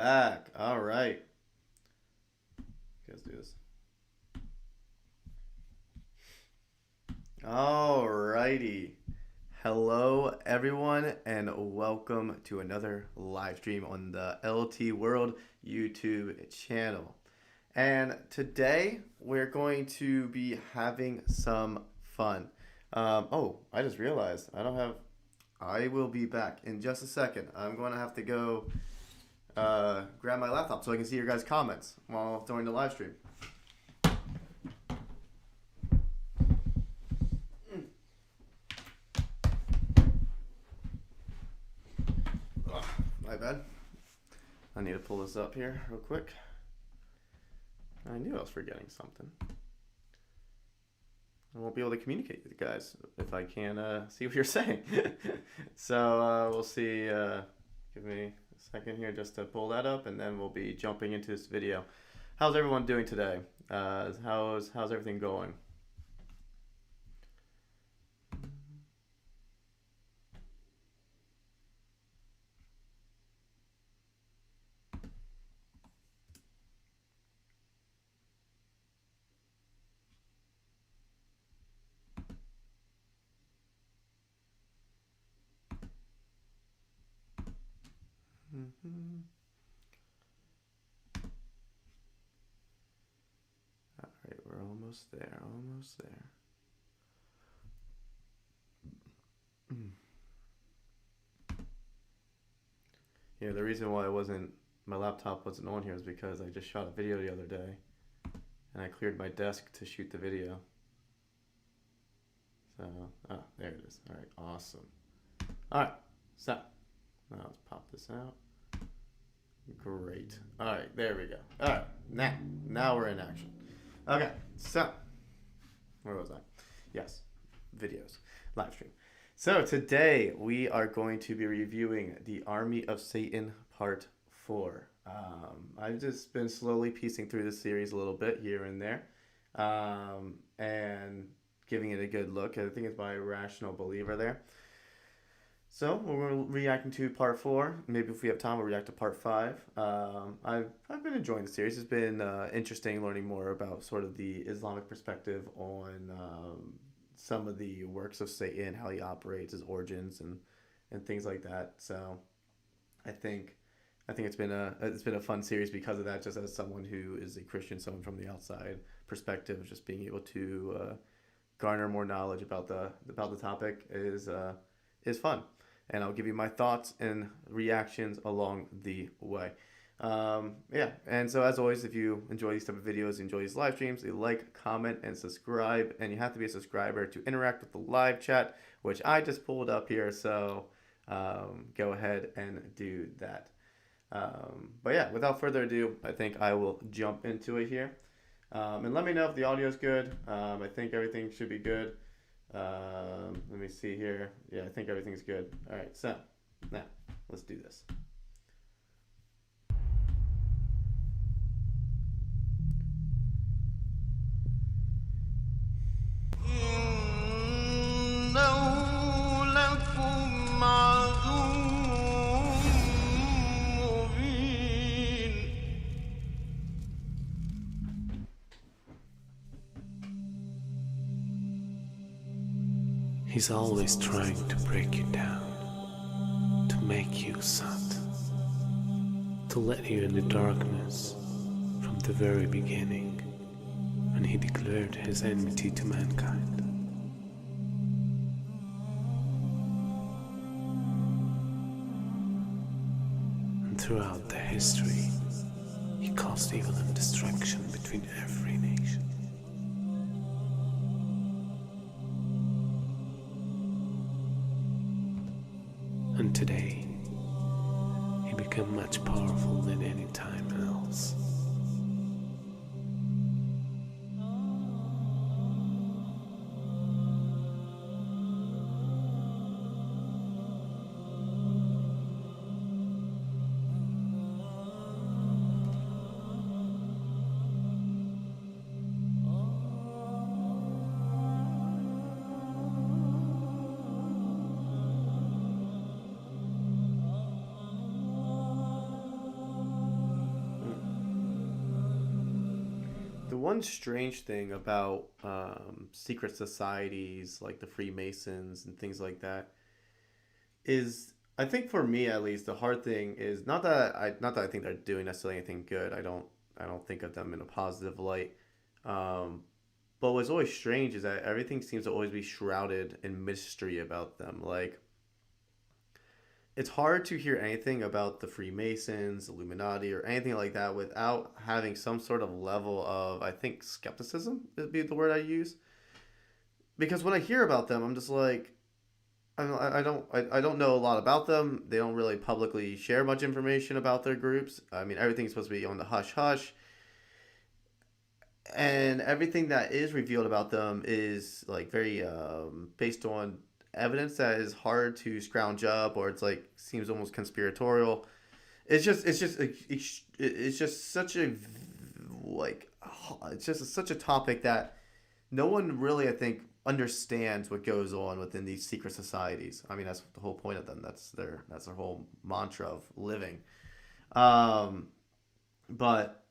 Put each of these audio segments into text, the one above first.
Back. All right. Let's do this. All righty. Hello, everyone, and welcome to another live stream on the LT World YouTube channel. And today we're going to be having some fun. I just realized I will be back in just a second. I'm going to have to go grab my laptop so I can see your guys' comments while during the live stream. My bad. I need to pull this up here real quick. I knew I was forgetting something. I won't be able to communicate with you guys if I can't see what you're saying. So we'll see. Give me a second here just to pull that up, and then we'll be jumping into this video. How's everyone doing today? How's everything going? All right, we're almost there. Almost there. Yeah, the reason why my laptop wasn't on here is because I just shot a video the other day, and I cleared my desk to shoot the video. So, there it is. All right, awesome. All right, so now let's pop this out. Great. All right, there we go. All right, now we're in action. Okay, so where was I? Yes, videos, live stream. So today we are going to be reviewing The Army of Satan Part 4. I've just been slowly piecing through the series a little bit here and there, and giving it a good look. I think it's by Rational Believer there. So we're reacting to Part 4. Maybe if we have time, we'll react to Part 5. I've been enjoying the series. It's been interesting learning more about sort of the Islamic perspective on some of the works of Satan, how he operates, his origins, and things like that. So I think it's been a fun series because of that. Just as someone who is a Christian, someone from the outside perspective, just being able to garner more knowledge about the topic is fun. And I'll give you my thoughts and reactions along the way. And so as always, if you enjoy these type of videos, enjoy these live streams, like, comment, and subscribe. And you have to be a subscriber to interact with the live chat, which I just pulled up here. So go ahead and do that. But yeah, without further ado, I think I will jump into it here. And let me know if the audio is good. I think everything should be good. Let me see here. Yeah, I think everything's good. All right, so now let's do this. He's always trying to break you down, to make you sad, to let you in the darkness from the very beginning, when he declared his enmity to mankind. And throughout the history, he caused evil and destruction between every nation. And today, he became much powerful than any time else. one strange thing about secret societies like the Freemasons and things like that is, I think for me at least, the hard thing is not that I think they're doing necessarily anything good. I don't think of them in a positive light. Um, but what's always strange is that everything seems to always be shrouded in mystery about them. Like, it's hard to hear anything about the Freemasons, Illuminati, or anything like that without having some sort of level of, I think, skepticism would be the word I use. Because when I hear about them, I'm just like, I don't know a lot about them. They don't really publicly share much information about their groups. I mean, everything's supposed to be on the hush hush, and everything that is revealed about them is like very based on evidence that is hard to scrounge up, or it's like seems almost conspiratorial. It's just such a like it's just such a topic that no one really, I think, understands what goes on within these secret societies. I mean, that's the whole point of them. That's their whole mantra of living. Um, but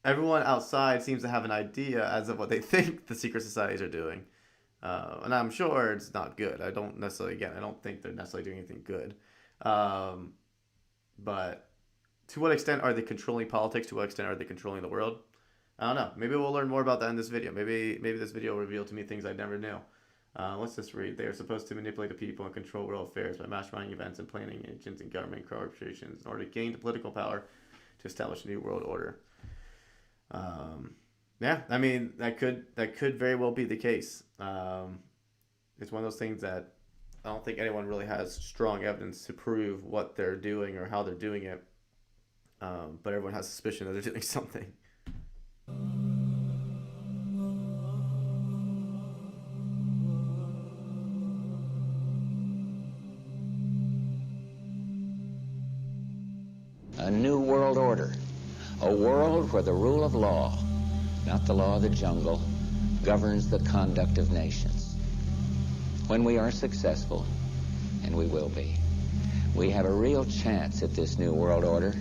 everyone outside seems to have an idea as of what they think the secret societies are doing. And I'm sure it's not good. I don't think they're necessarily doing anything good. Um, but to what extent are they controlling politics? To what extent are they controlling the world? I don't know. Maybe we'll learn more about that in this video. Maybe this video will reveal to me things I never knew. Let's just read. They are supposed to manipulate the people and control world affairs by masterminding events and planning agents and government corporations in order to gain the political power to establish a new world order. Yeah, I mean that could very well be the case. It's one of those things that I don't think anyone really has strong evidence to prove what they're doing or how they're doing it. But everyone has suspicion that they're doing something. A new world order. A world where the rule of law, not the law of the jungle, governs the conduct of nations. When we are successful, and we will be, we have a real chance at this new world order,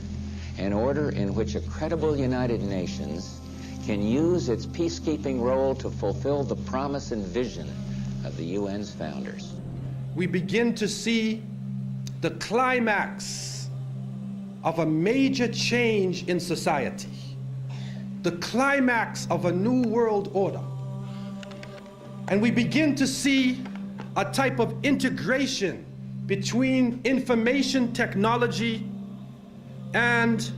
an order in which a credible United Nations can use its peacekeeping role to fulfill the promise and vision of the UN's founders. We begin to see the climax of a major change in society, the climax of a new world order. And we begin to see a type of integration between information technology and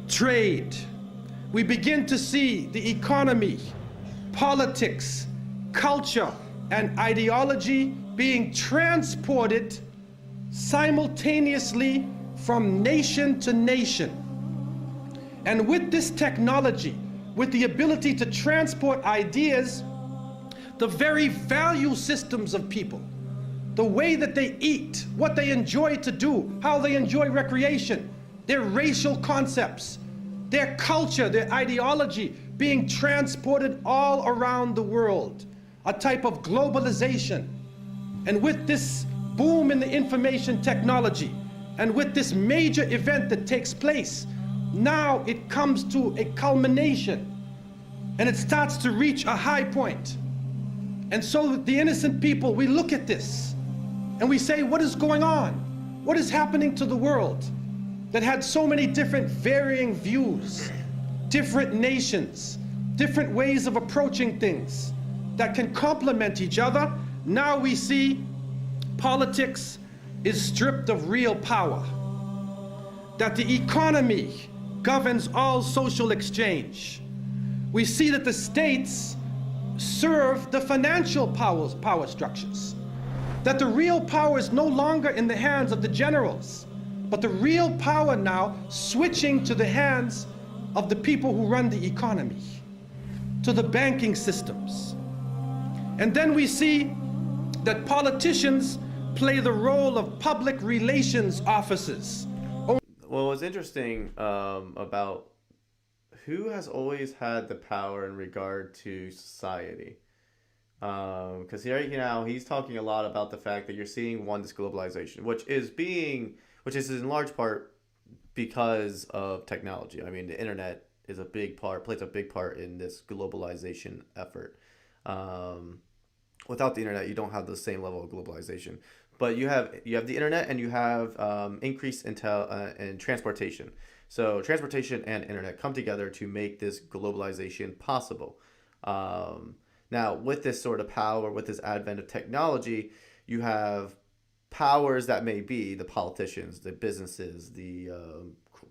trade. We begin to see the economy, politics, culture, and ideology being transported simultaneously from nation to nation. And with this technology, with the ability to transport ideas, the very value systems of people, the way that they eat, what they enjoy to do, how they enjoy recreation, their racial concepts, their culture, their ideology being transported all around the world, a type of globalization. And with this boom in the information technology, and with this major event that takes place, now it comes to a culmination, and it starts to reach a high point. And so the innocent people, we look at this, and we say, what is going on? What is happening to the world that had so many different varying views, different nations, different ways of approaching things that can complement each other? Now we see politics is stripped of real power, that the economy governs all social exchange. We see that the states serve the financial power structures, that the real power is no longer in the hands of the generals, but the real power now switching to the hands of the people who run the economy, to the banking systems. And then we see that politicians play the role of public relations officers. Well, what's interesting about who has always had the power in regard to society? Because here now he's talking a lot about the fact that you're seeing this globalization, which is in large part because of technology. I mean, the internet is a big part, plays a big part in this globalization effort. Um, Without the internet, you don't have the same level of globalization. But you have the internet, and you have increase in transportation. So transportation and internet come together to make this globalization possible. Um, Now, with this sort of power, with this advent of technology, you have powers that may be the politicians, the businesses, the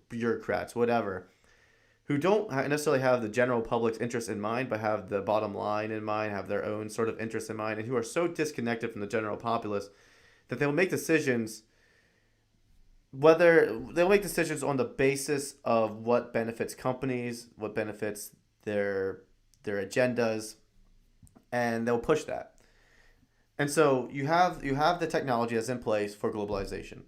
bureaucrats, whatever, who don't necessarily have the general public's interest in mind, but have the bottom line in mind, have their own sort of interest in mind, and who are so disconnected from the general populace that they'll make decisions, whether they'll make decisions on the basis of what benefits companies, what benefits their agendas, and they'll push that. And so you have the technology that's in place for globalization.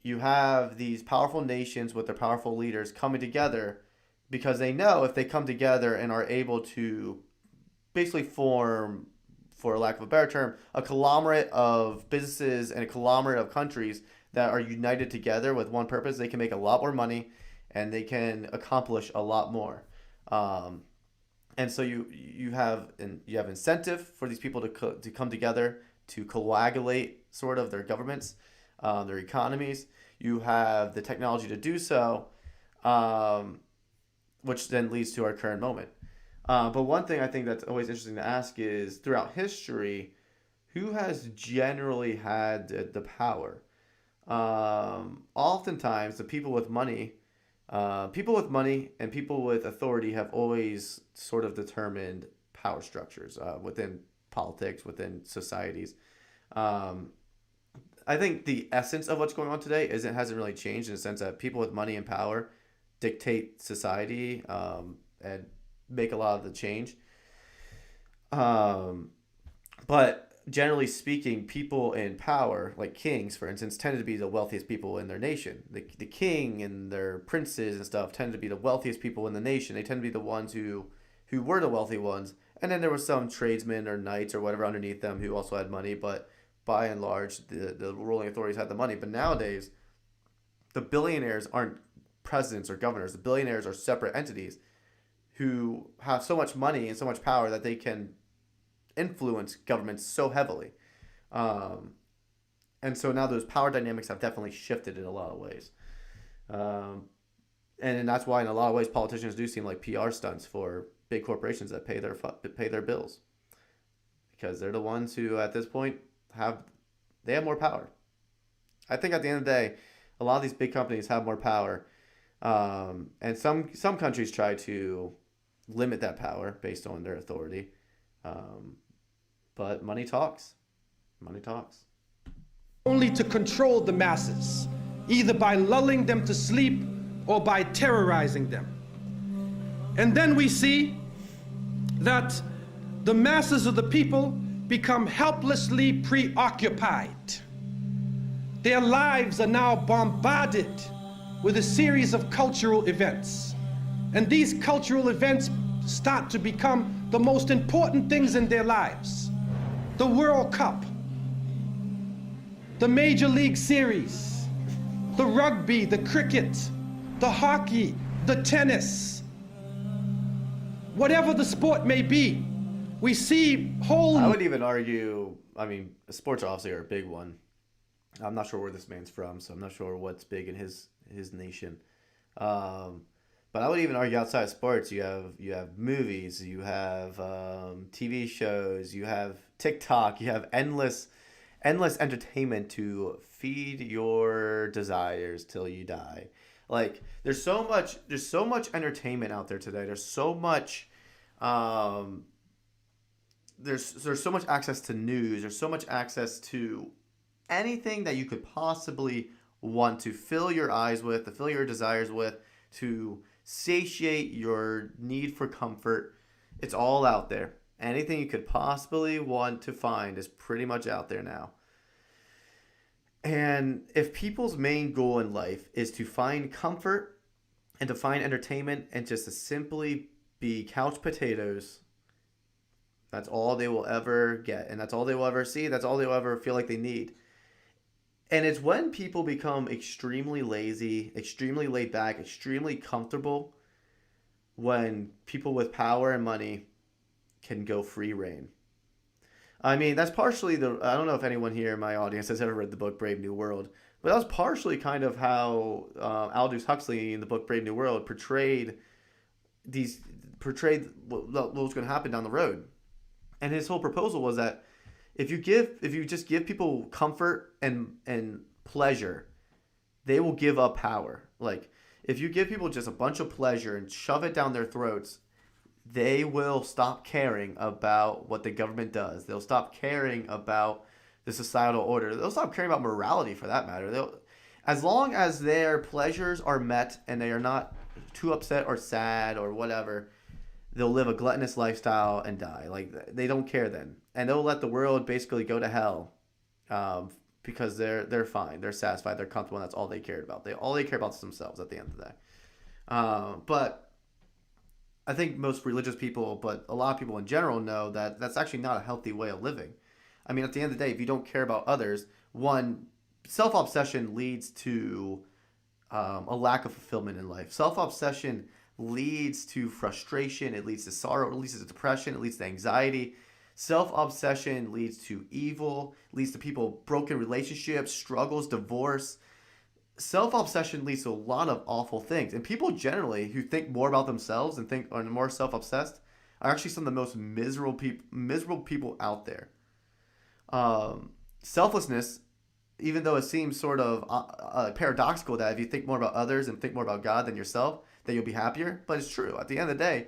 You have these powerful nations with their powerful leaders coming together because they know if they come together and are able to basically form, for lack of a better term, a conglomerate of businesses and a conglomerate of countries that are united together with one purpose, they can make a lot more money and they can accomplish a lot more. Um, and so you have incentive for these people to come together to coagulate sort of their governments, their economies. You have the technology to do so, um, which then leads to our current moment. But one thing I think that's always interesting to ask is throughout history, who has generally had the power? Oftentimes, the people with money and people with authority have always sort of determined power structures within politics, within societies. Um, I think the essence of what's going on today hasn't really changed in the sense that people with money and power dictate society and make a lot of the change. Um, but generally speaking, people in power, like kings, for instance, tend to be the wealthiest people in their nation. The king and their princes and stuff tend to be the wealthiest people in the nation. They tend to be the ones who were the wealthy ones. And then there were some tradesmen or knights or whatever underneath them who also had money. But by and large, the ruling authorities had the money. But nowadays, the billionaires aren't presidents or governors. The billionaires are separate entities who have so much money and so much power that they can influence governments so heavily. Um, and so now those power dynamics have definitely shifted in a lot of ways. Um, and that's why in a lot of ways politicians do seem like PR stunts for big corporations that pay their bills, because they're the ones who at this point have more power. I think at the end of the day, a lot of these big companies have more power, and some countries try to limit that power based on their authority. But money talks. Money talks. Only to control the masses, either by lulling them to sleep or by terrorizing them. And then we see that the masses of the people become helplessly preoccupied. Their lives are now bombarded with a series of cultural events. And these cultural events start to become the most important things in their lives. The World Cup, the Major League Series, the rugby, the cricket, the hockey, the tennis, whatever the sport may be, we see whole... I would even argue, I mean, sports obviously are a big one. I'm not sure where this man's from, so I'm not sure what's big in his nation. But I would even argue outside of sports, you have movies, you have TV shows, you have TikTok, you have endless entertainment to feed your desires till you die. Like there's so much entertainment out there today. There's so much there's so much access to news. There's so much access to anything that you could possibly want to fill your eyes with, to fill your desires with, to satiate your need for comfort. It's all out there. Anything you could possibly want to find is pretty much out there now. And if people's main goal in life is to find comfort and to find entertainment and just to simply be couch potatoes, that's all they will ever get. And that's all they will ever see. That's all they will ever feel like they need. And it's when people become extremely lazy, extremely laid back, extremely comfortable, when people with power and money can go free reign. I mean, that's partially I don't know if anyone here in my audience has ever read the book Brave New World, but that was partially kind of how Aldous Huxley in the book Brave New World portrayed what was going to happen down the road. And his whole proposal was that if you just give people comfort and pleasure, they will give up power. Like, if you give people just a bunch of pleasure and shove it down their throats, they will stop caring about what the government does. They'll stop caring about the societal order. They'll stop caring about morality, for that matter. As long as their pleasures are met and they are not too upset or sad or whatever, they'll live a gluttonous lifestyle and die. Like, they don't care then. And they'll let the world basically go to hell, because they're fine. They're satisfied. They're comfortable. And that's all they cared about. All they care about is themselves at the end of the day. But I think most religious people, but a lot of people in general, know that that's actually not a healthy way of living. I mean, at the end of the day, if you don't care about others, one, self-obsession leads to a lack of fulfillment in life. Self-obsession leads to frustration. It leads to sorrow. It leads to depression. It leads to anxiety. Self-obsession leads to evil, leads to people broken relationships, struggles, divorce. Self-obsession leads to a lot of awful things. And people generally who think more about themselves and are more self-obsessed are actually some of the most miserable people out there. Selflessness, even though it seems sort of paradoxical that if you think more about others and think more about God than yourself, that you'll be happier. But it's true. At the end of the day,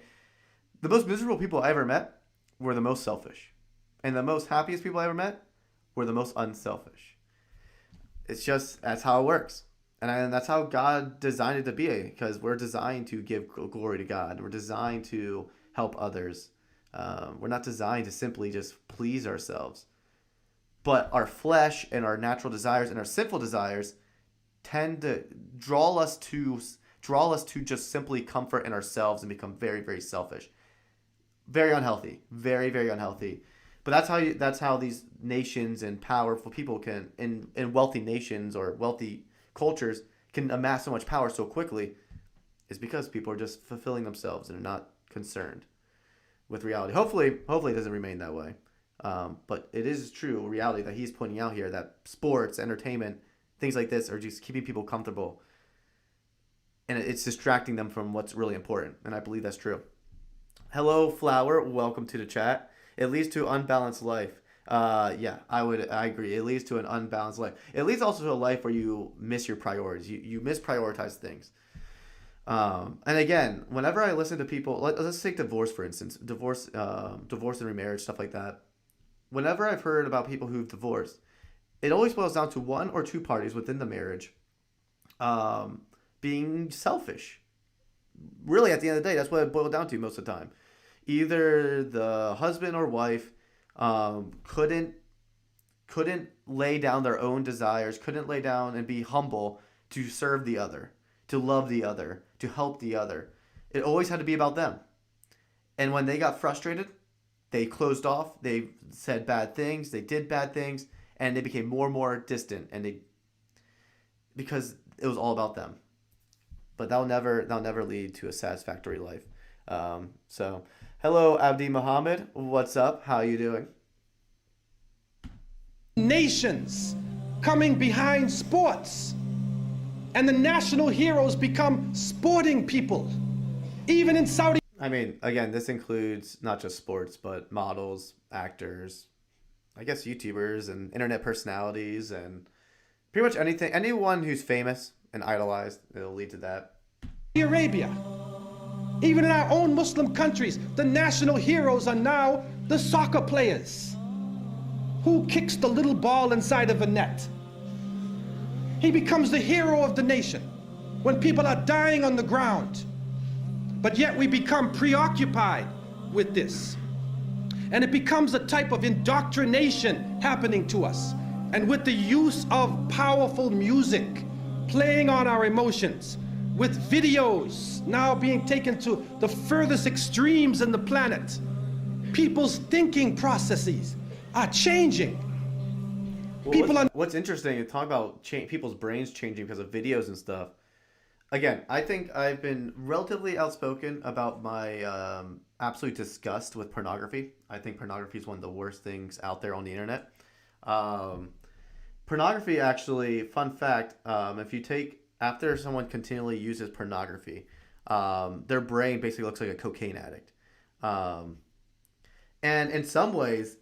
the most miserable people I ever met were the most selfish. And the most happiest people I ever met were the most unselfish. It's just, that's how it works. And that's how God designed it to be, because we're designed to give glory to God. We're designed to help others. We're not designed to simply just please ourselves. But our flesh and our natural desires and our sinful desires tend to draw us to just simply comfort in ourselves and become very, very selfish. Very unhealthy. Very, very unhealthy. But that's how these nations and powerful people can, in wealthy nations or wealthy cultures, can amass so much power so quickly, is because people are just fulfilling themselves and are not concerned with reality. Hopefully it doesn't remain that way. But it is true reality that he's pointing out here, that sports, entertainment, things like this are just keeping people comfortable. And it's distracting them from what's really important. And I believe that's true. Hello, Flower. Welcome to the chat. It leads to unbalanced life. Yeah, I agree. It leads to an unbalanced life. It leads also to a life where you miss your priorities. You misprioritize things. And again, whenever I listen to people, let's take divorce, for instance. Divorce and remarriage, stuff like that. Whenever I've heard about people who've divorced, it always boils down to one or two parties within the marriage being selfish. Really, at the end of the day, that's what it boiled down to most of the time. Either the husband or wife couldn't lay down their own desires, couldn't lay down and be humble to serve the other, to love the other, to help the other. It always had to be about them. And when they got frustrated, they closed off, they said bad things, they did bad things, and they became more and more distant, because it was all about them. But that'll never lead to a satisfactory life. So, hello, Abdi Muhammad. What's up? How you doing? Nations coming behind sports, and the national heroes become sporting people. Even in Saudi. I mean, again, this includes not just sports, but models, actors, I guess YouTubers and internet personalities, and pretty much anything. Anyone who's famous and idolized, it'll lead to that. Arabia. Even in our own Muslim countries, the national heroes are now the soccer players. Who kicks the little ball inside of a net? He becomes the hero of the nation when people are dying on the ground. But yet we become preoccupied with this. And it becomes a type of indoctrination happening to us. And with the use of powerful music playing on our emotions, with videos now being taken to the furthest extremes in the planet, people's thinking processes are changing. Well, what's interesting is talk about people's brains changing because of videos and stuff. Again, I think I've been relatively outspoken about my absolute disgust with pornography. I think pornography is one of the worst things out there on the internet. Um, Pornography, actually, fun fact, if you take, after someone continually uses pornography, their brain basically looks like a cocaine addict. Um, and in some ways,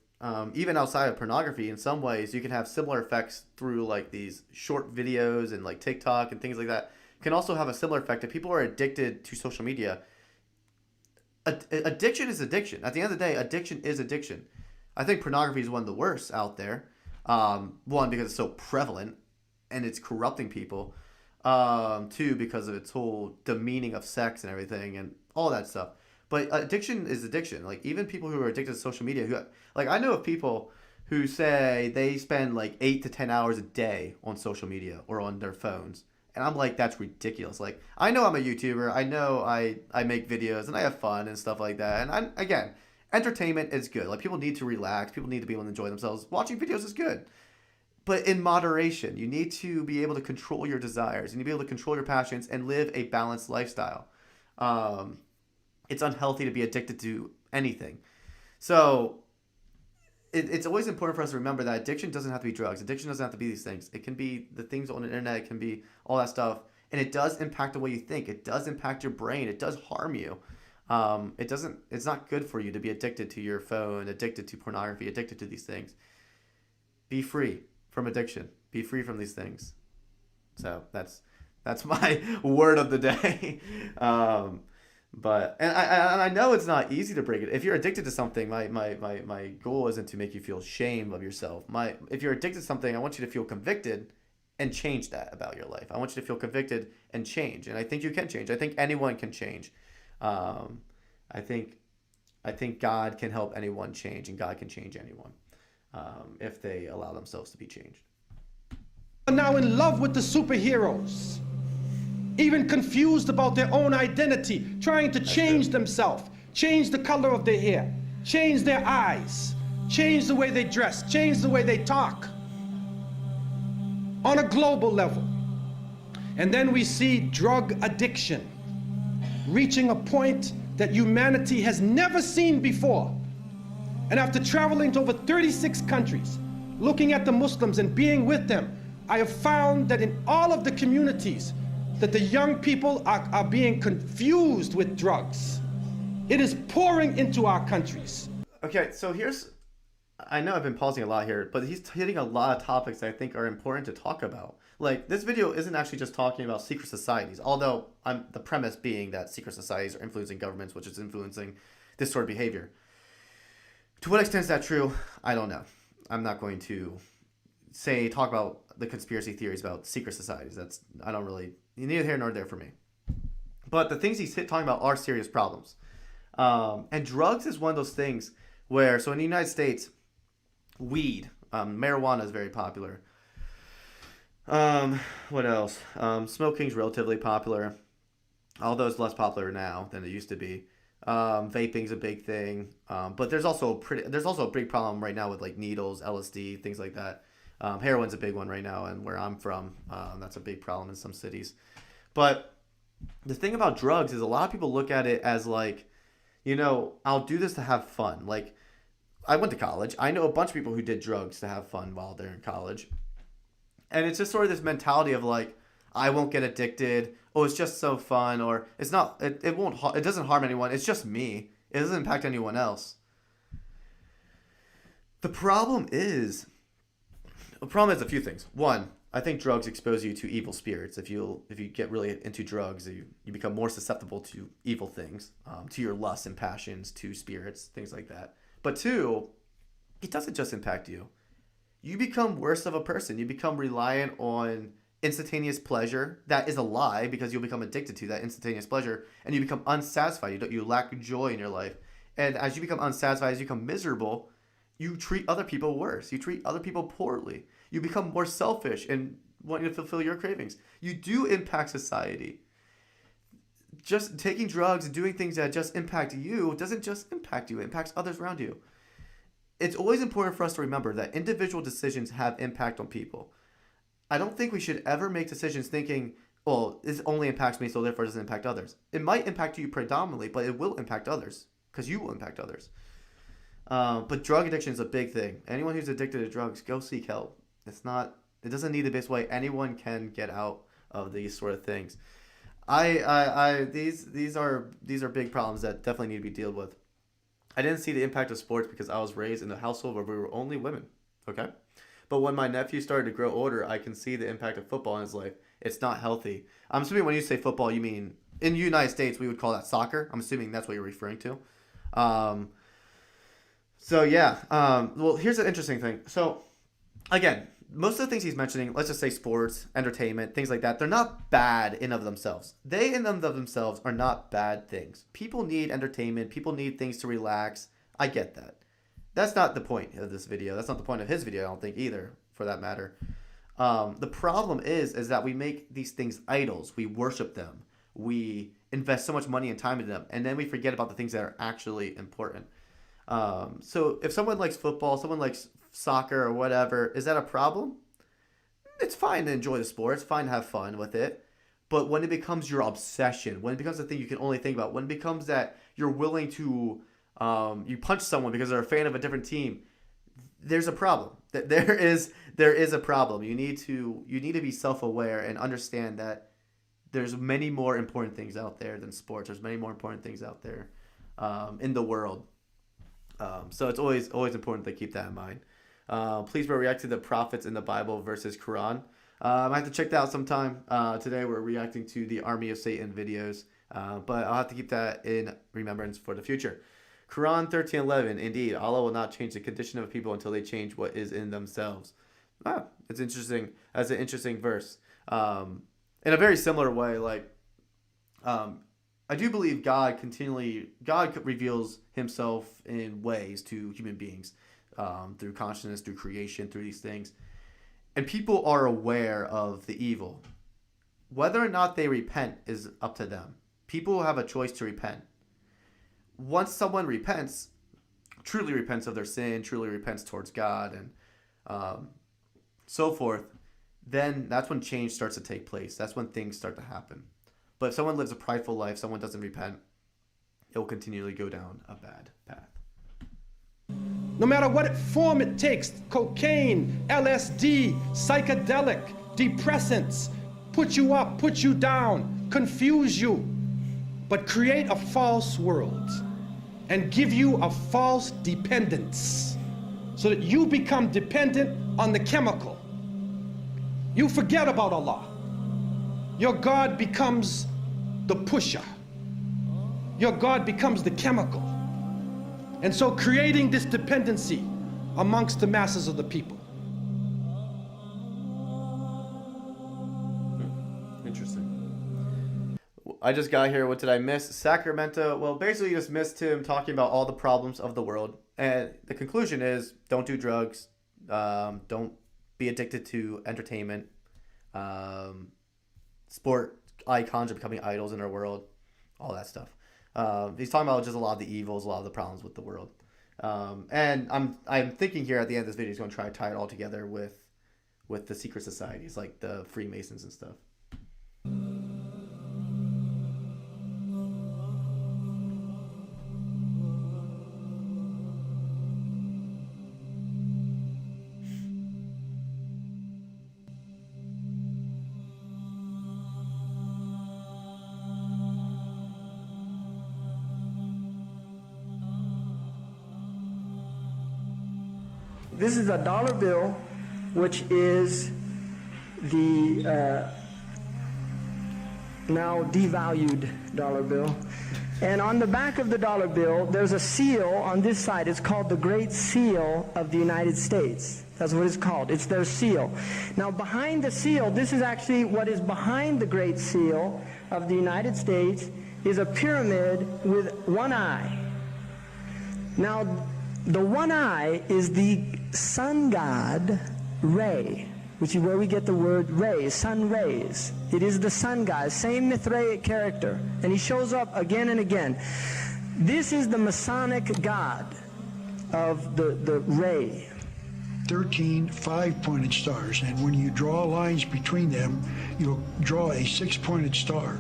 even outside of pornography, in some ways, you can have similar effects through like these short videos and like TikTok and things like that. Can also have a similar effect if people are addicted to social media. Addiction is addiction. At the end of the day, addiction is addiction. I think pornography is one of the worst out there. One, because it's so prevalent and it's corrupting people. Two, because of its whole demeaning of sex and everything and all that stuff. But addiction is addiction. Like even people who are addicted to social media, who like I know of people who say they spend like 8 to 10 hours a day on social media or on their phones. And I'm like, that's ridiculous. Like, I know I'm a YouTuber. I know I make videos and I have fun and stuff like that. And again, entertainment is good. Like, people need to relax. People need to be able to enjoy themselves. Watching videos is good. But in moderation, you need to be able to control your desires. You need to be able to control your passions and live a balanced lifestyle. It's unhealthy to be addicted to anything. So it's always important for us to remember that addiction doesn't have to be drugs. Addiction doesn't have to be these things. It can be the things on the internet. It can be all that stuff. And it does impact the way you think. It does impact your brain. It does harm you. It's not good for you to be addicted to your phone, addicted to pornography, addicted to these things. Be free from addiction. Be free from these things. So that's my word of the day. But I know it's not easy to break it. If you're addicted to something, my goal isn't to make you feel shame of yourself. If you're addicted to something, I want you to feel convicted and change that about your life. I want you to feel convicted and change. And I think you can change. I think anyone can change. I think God can help anyone change, and God can change anyone if they allow themselves to be changed. Now in love with the superheroes, even confused about their own identity, trying to change themselves, change the color of their hair, change their eyes, change the way they dress, change the way they talk on a global level. And then we see drug addiction reaching a point that humanity has never seen before. And after traveling to over 36 countries, looking at the Muslims and being with them, I have found that in all of the communities that the young people are being confused with drugs. It is pouring into our countries. Okay, so I know I've been pausing a lot here, but he's hitting a lot of topics that I think are important to talk about. Like, this video isn't actually just talking about secret societies, although the premise being that secret societies are influencing governments, which is influencing this sort of behavior. To what extent is that true? I don't know. I'm not going to talk about the conspiracy theories about secret societies. I don't really, neither here nor there for me. But the things he's talking about are serious problems. And drugs is one of those things where, so in the United States, weed, marijuana is very popular. What else? Smoking's relatively popular, although it's less popular now than it used to be. Vaping's a big thing. But there's also a big problem right now with like needles, LSD, things like that. Heroin's a big one right now, and where I'm from, that's a big problem in some cities. But the thing about drugs is a lot of people look at it as like, I'll do this to have fun. Like, I went to college. I know a bunch of people who did drugs to have fun while they're in college. And it's just sort of this mentality of like, I won't get addicted. Oh, it's just so fun. Or it's not, it doesn't harm anyone. It's just me. It doesn't impact anyone else. The problem is a few things. One, I think drugs expose you to evil spirits. If you get really into drugs, you become more susceptible to evil things, to your lusts and passions, to spirits, things like that. But two, it doesn't just impact you. You become worse of a person. You become reliant on instantaneous pleasure. That is a lie, because you'll become addicted to that instantaneous pleasure, and you become unsatisfied. You lack joy in your life. And as you become unsatisfied, as you become miserable, you treat other people worse. You treat other people poorly. You become more selfish and wanting to fulfill your cravings. You do impact society. Just taking drugs and doing things that just impact you doesn't just impact you. It impacts others around you. It's always important for us to remember that individual decisions have impact on people. I don't think we should ever make decisions thinking, well, it only impacts me, so therefore it doesn't impact others. It might impact you predominantly, but it will impact others because you will impact others. But drug addiction is a big thing. Anyone who's addicted to drugs, go seek help. It doesn't need to be this way. Anyone can get out of these sort of things. These are big problems that definitely need to be dealt with. I didn't see the impact of sports because I was raised in a household where we were only women. Okay? But when my nephew started to grow older, I can see the impact of football in his life. It's not healthy. I'm assuming when you say football, you mean in the United States, we would call that soccer. I'm assuming that's what you're referring to. Well, here's an interesting thing. So, again, most of the things he's mentioning, let's just say sports, entertainment, things like that, they're not bad in of themselves. They in of themselves are not bad things. People need entertainment. People need things to relax. I get that. That's not the point of this video. That's not the point of his video, I don't think, either, for that matter. The problem is that we make these things idols. We worship them. We invest so much money and time into them, and then we forget about the things that are actually important. So if someone likes football, someone likes soccer or whatever, is that a problem? It's fine to enjoy the sport. It's fine to have fun with it. But when it becomes your obsession, when it becomes a thing you can only think about, when it becomes that you're willing to you punch someone because they're a fan of a different team, there's a problem. There is a problem. You need to be self-aware and understand that there's many more important things out there than sports. There's many more important things out there in the world. So it's always important to keep that in mind. Please react to the prophets in the Bible versus Quran. I have to check that out sometime. Today we're reacting to the Army of Satan videos, but I'll have to keep that in remembrance for the future. Quran 13:11. Indeed, Allah will not change the condition of people until they change what is in themselves. It's interesting. That's an interesting verse. In a very similar way, I do believe God reveals himself in ways to human beings, through consciousness, through creation, through these things. And people are aware of the evil. Whether or not they repent is up to them. People have a choice to repent. Once someone repents, truly repents of their sin, truly repents towards God, and so forth, then that's when change starts to take place. That's when things start to happen. But if someone lives a prideful life, someone doesn't repent, it will continually go down a bad path. No matter what form it takes, cocaine, LSD, psychedelic, depressants, put you up, put you down, confuse you, but create a false world and give you a false dependence so that you become dependent on the chemical. You forget about Allah. Your God becomes the pusher. Your God becomes the chemical. And so creating this dependency amongst the masses of the people. Interesting. I just got here. What did I miss? Sacramento. Well, basically you just missed him talking about all the problems of the world. And the conclusion is don't do drugs. Don't be addicted to entertainment. Sport icons are becoming idols in our world. All that stuff. He's talking about just a lot of the evils, a lot of the problems with the world. And I'm thinking here at the end of this video, he's going to try to tie it all together with the secret societies, like the Freemasons and stuff. This is a dollar bill, which is the now devalued dollar bill. And on the back of the dollar bill, there's a seal on this side. It's called the Great Seal of the United States. That's what it's called. It's their seal. Now, behind the seal, this is actually what is behind the Great Seal of the United States, is a pyramid with one eye. Now, the one eye is the sun god Re, which is where we get the word ray, sun rays. It is the sun god, same Mithraic character, and he shows up again and again. This is the Masonic god of the ray. 13 5-pointed stars, and when you draw lines between them, you'll draw a 6-pointed star.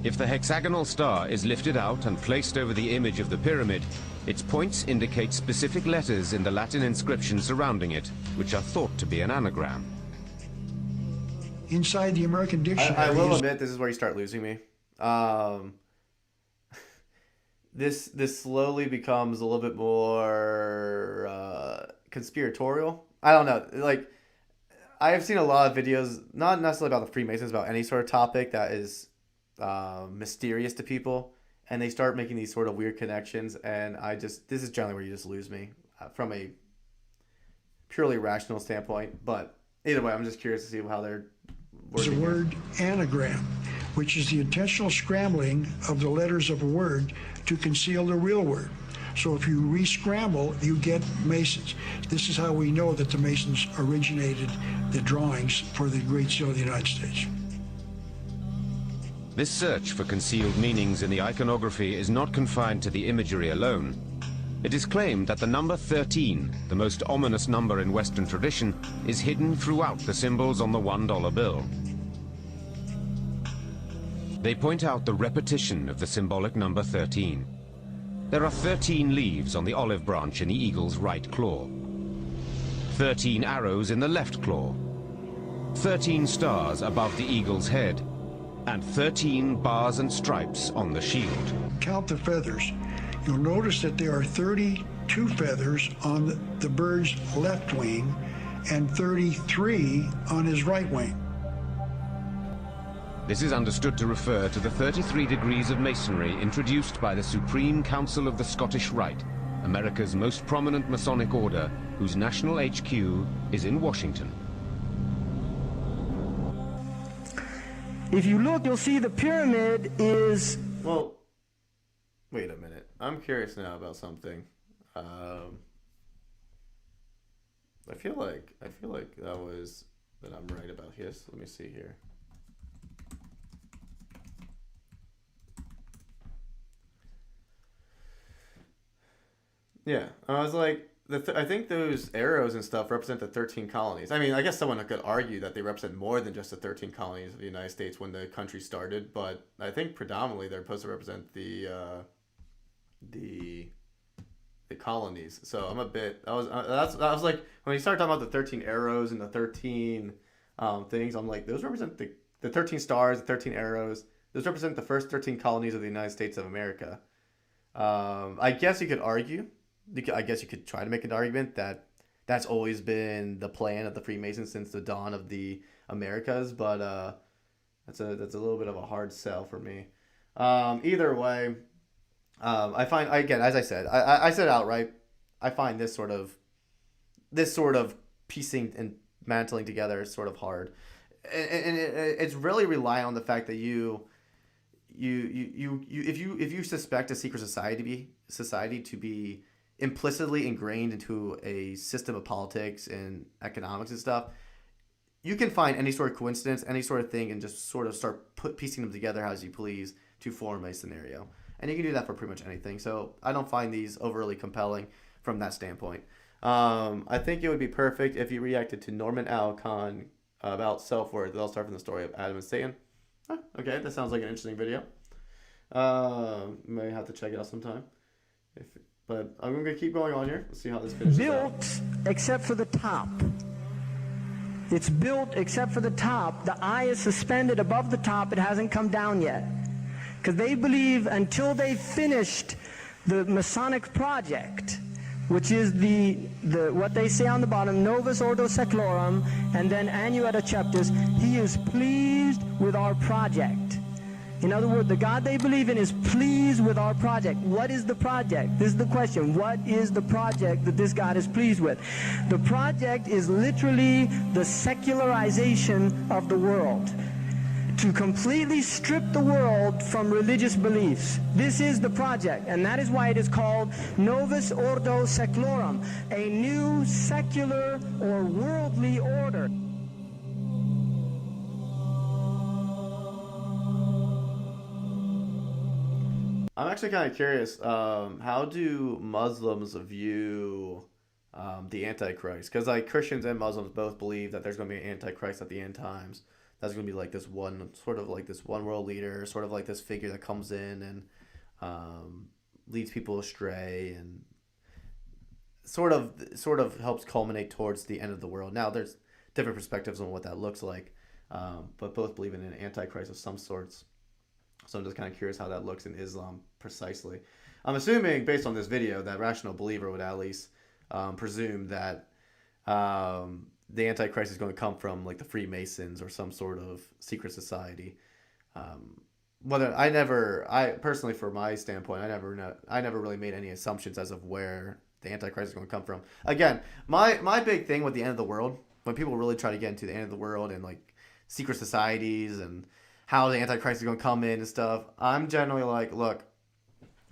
If the hexagonal star is lifted out and placed over the image of the pyramid, its points indicate specific letters in the Latin inscription surrounding it, which are thought to be an anagram. Inside the American Dictionary... I will admit, this is where you start losing me. This slowly becomes a little bit more conspiratorial. I don't know. Like, I have seen a lot of videos, not necessarily about the Freemasons, about any sort of topic that is mysterious to people, and they start making these sort of weird connections, and this is generally where you just lose me from a purely rational standpoint. But either way, I'm just curious to see how they're There's working. a word anagram, which is the intentional scrambling of the letters of a word to conceal the real word. So if you re-scramble, you get Masons. This is how we know that the Masons originated the drawings for the Great Seal of the United States. This search for concealed meanings in the iconography is not confined to the imagery alone. It is claimed that the number 13, the most ominous number in Western tradition, is hidden throughout the symbols on the $1 bill. They point out the repetition of the symbolic number 13. There are 13 leaves on the olive branch in the eagle's right claw, 13 arrows in the left claw, 13 stars above the eagle's head, and 13 bars and stripes on the shield. Count the feathers. You'll notice that there are 32 feathers on the bird's left wing and 33 on his right wing. This is understood to refer to the 33 degrees of masonry introduced by the Supreme Council of the Scottish Rite, America's most prominent Masonic order, whose national HQ is in Washington. If you look, you'll see the pyramid is... Well, wait a minute. I'm curious now about something. I feel like that I'm right about this. Let me see here. Yeah, I was like, I think those arrows and stuff represent the 13 colonies. I mean, I guess someone could argue that they represent more than just the 13 colonies of the United States when the country started, but I think predominantly they're supposed to represent the colonies. So I'm a bit. I was like, when you start talking about the 13 arrows and the 13 things, I'm like, those represent the 13 stars, the 13 arrows. Those represent the first 13 colonies of the United States of America. I guess you could argue. I guess you could try to make an argument that that's always been the plan of the Freemasons since the dawn of the Americas, but that's a little bit of a hard sell for me. Either way, I find, again, as I said, I said outright, I find this sort of piecing and mantling together is sort of hard, and it's really relying on the fact that if you suspect a secret society to be implicitly ingrained into a system of politics and economics and stuff, you can find any sort of coincidence, any sort of thing, and just sort of start piecing them together as you please to form a scenario. And you can do that for pretty much anything. So I don't find these overly compelling from that standpoint. I think it would be perfect if you reacted to Norman Alcon about self-worth. I'll start from the story of Adam and Satan. Huh, okay, that sounds like an interesting video. May have to check it out sometime. But I'm going to keep going on here. Let's see how this finishes built except for the top. It's built except for the top. The eye is suspended above the top. It hasn't come down yet. Because they believe until they finished the Masonic project, which is the what they say on the bottom, Novus Ordo Seclorum, and then Annuetta Chapters, he is pleased with our project. In other words, the God they believe in is pleased with our project. What is the project? This is the question. What is the project that this God is pleased with? The project is literally the secularization of the world. To completely strip the world from religious beliefs. This is the project, and that is why it is called Novus Ordo Seclorum, a new secular or worldly order. I'm actually kind of curious. How do Muslims view the Antichrist, because like Christians and Muslims both believe that there's going to be an Antichrist at the end times. That's going to be like this one sort of like this one world leader, sort of like this figure that comes in and leads people astray and sort of helps culminate towards the end of the world. Now there's different perspectives on what that looks like, but both believe in an Antichrist of some sorts. So I'm just kind of curious how that looks in Islam precisely. I'm assuming, based on this video, that rational believer would at least presume that the Antichrist is going to come from like the Freemasons or some sort of secret society. I personally, from my standpoint, I never really made any assumptions as of where the Antichrist is going to come from. Again, my big thing with the end of the world, when people really try to get into the end of the world and like secret societies and how the Antichrist is going to come in and stuff, I'm generally like, look,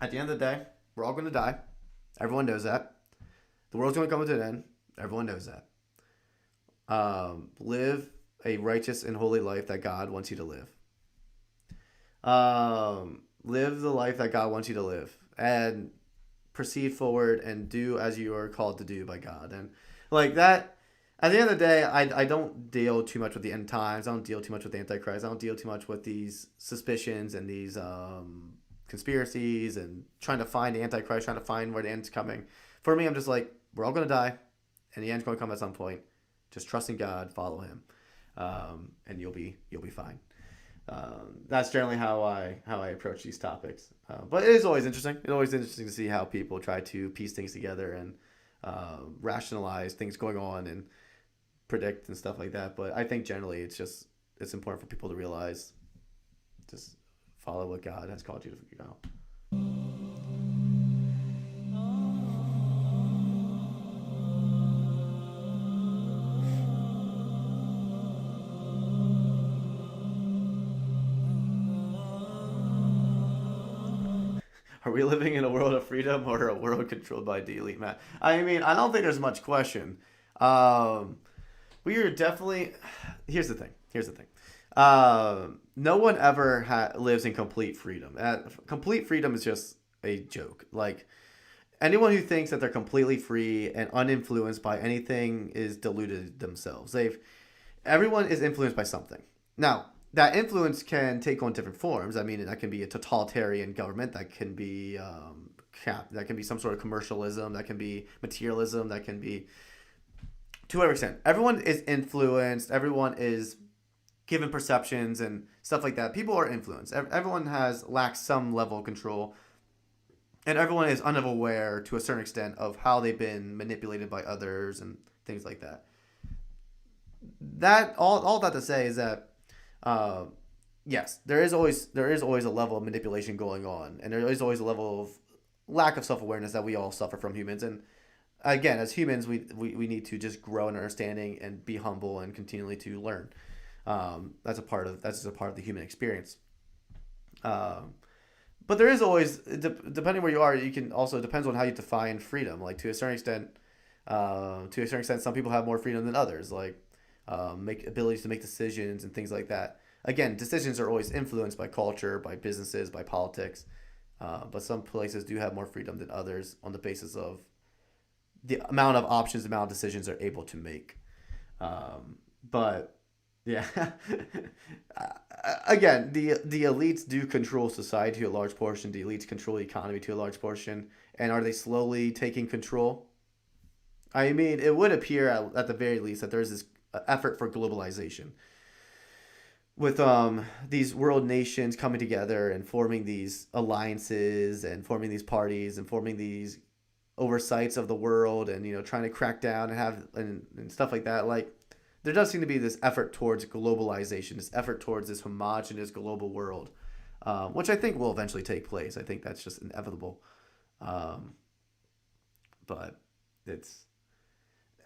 at the end of the day, we're all going to die. Everyone knows that. The world's going to come to an end. Everyone knows that. Live a righteous and holy life that God wants you to live. Live the life that God wants you to live. And proceed forward and do as you are called to do by God. And like that, at the end of the day, I don't deal too much with the end times. I don't deal too much with the Antichrist. I don't deal too much with these suspicions and these conspiracies and trying to find the Antichrist, trying to find where the end's coming. For me, I'm just like, we're all going to die, and the end's going to come at some point. Just trust in God, follow Him, and you'll be fine. That's generally how I approach these topics. But it is always interesting. It's always interesting to see how people try to piece things together and rationalize things going on and predict and stuff like that. But I think generally it's important for people to realize, just follow what God has called you to figure out. Are we living in a world of freedom or a world controlled by the elite, Matt? I mean, I don't think there's much question. We are definitely... Here's the thing. No one ever lives in complete freedom. Complete freedom is just a joke. Like, anyone who thinks that they're completely free and uninfluenced by anything is deluded themselves. Everyone is influenced by something. Now, that influence can take on different forms. I mean, that can be a totalitarian government. That can be that can be some sort of commercialism. That can be materialism. That can be, to whatever extent. Everyone is influenced. Everyone is given perceptions and stuff like that. People are influenced. Everyone lacks some level of control, and everyone is unaware to a certain extent of how they've been manipulated by others and things like that. That all that to say is that. Yes, there is always a level of manipulation going on, and there is always a level of lack of self-awareness that we all suffer from, humans. And again, as humans, we need to just grow in understanding and be humble and continually to learn. That's just a part of the human experience. But there is always, depending where you are, you can also, depends on how you define freedom. Like to a certain extent, some people have more freedom than others. Like abilities to make decisions and things like that. Again, decisions are always influenced by culture, by businesses, by politics. But some places do have more freedom than others on the basis of the amount of options, the amount of decisions they're able to make. But yeah, again, the elites do control society to a large portion. The elites control the economy to a large portion. And are they slowly taking control? I mean, it would appear at the very least that there's this effort for globalization, with these world nations coming together and forming these alliances and forming these parties and forming these oversights of the world, and trying to crack down and have and stuff like that. Like, there does seem to be this effort towards globalization, this effort towards this homogenous global world, which I think will eventually take place. I think that's just inevitable. But it's,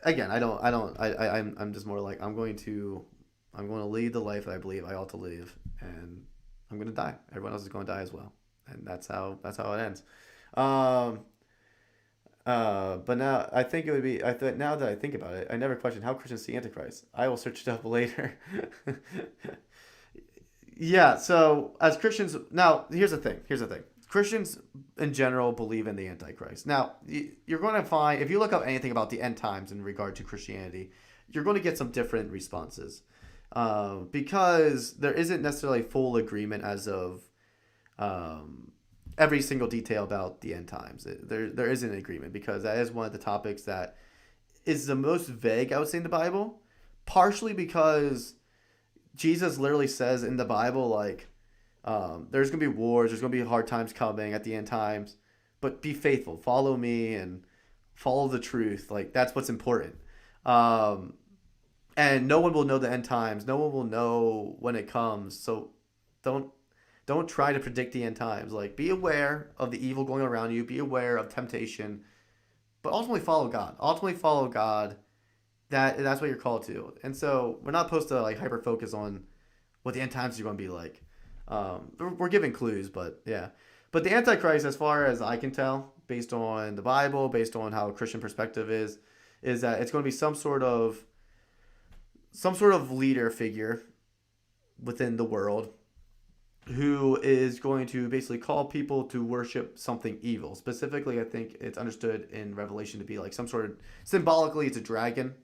again, I'm just more like, I'm going to lead the life that I believe I ought to live, and I'm going to die. Everyone else is going to die as well, and that's how it ends. But now I think it would be. Now that I think about it, I never questioned how Christians see Antichrist. I will search it up later. Yeah, so as Christians, now here's the thing. Christians in general believe in the Antichrist. Now, you're going to find, if you look up anything about the end times in regard to Christianity, you're going to get some different responses. Because there isn't necessarily full agreement as of every single detail about the end times. There isn't an agreement because that is one of the topics that is the most vague, I would say, in the Bible. Partially because Jesus literally says in the Bible, like, there's going to be wars, there's going to be hard times coming at the end times, but be faithful, follow me, and follow the truth. Like, that's what's important. And no one will know the end times. No one will know when it comes. So don't try to predict the end times. Like, be aware of the evil going around you. Be aware of temptation. But ultimately follow God. That's what you're called to. And so we're not supposed to like hyper focus on what the end times are going to be like. We're giving clues, but yeah. But the Antichrist, as far as I can tell, based on the Bible, based on how a Christian perspective is that it's going to be some sort of leader figure within the world who is going to basically call people to worship something evil. Specifically, I think it's understood in Revelation to be like some sort of, symbolically, it's a dragon.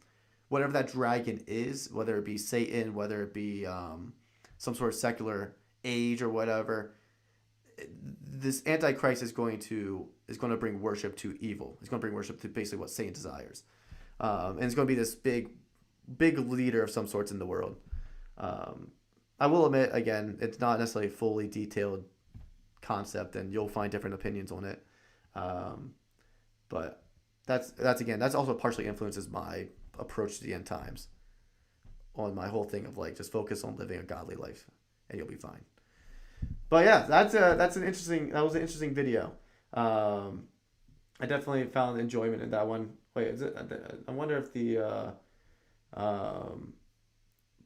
Whatever that dragon is, whether it be Satan, whether it be some sort of secular age or whatever, this Antichrist is going to bring worship to evil. It's going to bring worship to basically what Satan desires, and it's going to be this big leader of some sorts in the world. I will admit, again, it's not necessarily a fully detailed concept, and you'll find different opinions on it. But that's also partially influences my approach to the end times, on my whole thing of like just focus on living a godly life, and you'll be fine. But yeah, that was an interesting video. I definitely found enjoyment in that one. Wait, I wonder if the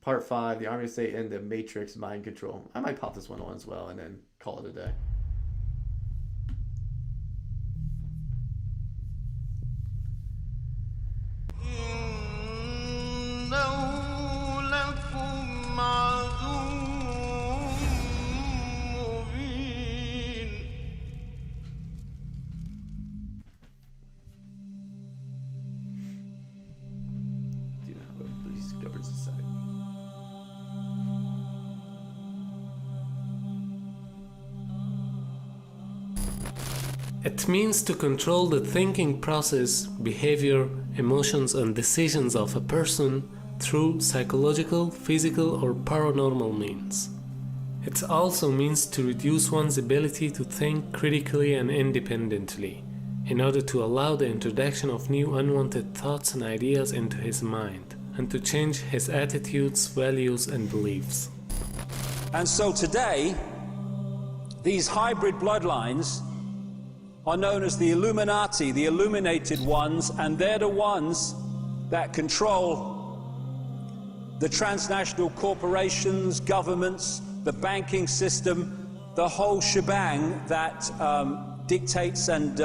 Part 5, the Army of Satan, the Matrix, Mind Control. I might pop this one on as well and then call it a day. It means to control the thinking process, behavior, emotions and decisions of a person through psychological, physical or paranormal means. It also means to reduce one's ability to think critically and independently, in order to allow the introduction of new unwanted thoughts and ideas into his mind, and to change his attitudes, values and beliefs. And so today, these hybrid bloodlines are known as the Illuminati, the illuminated ones, and they're the ones that control the transnational corporations, governments, the banking system, the whole shebang that dictates and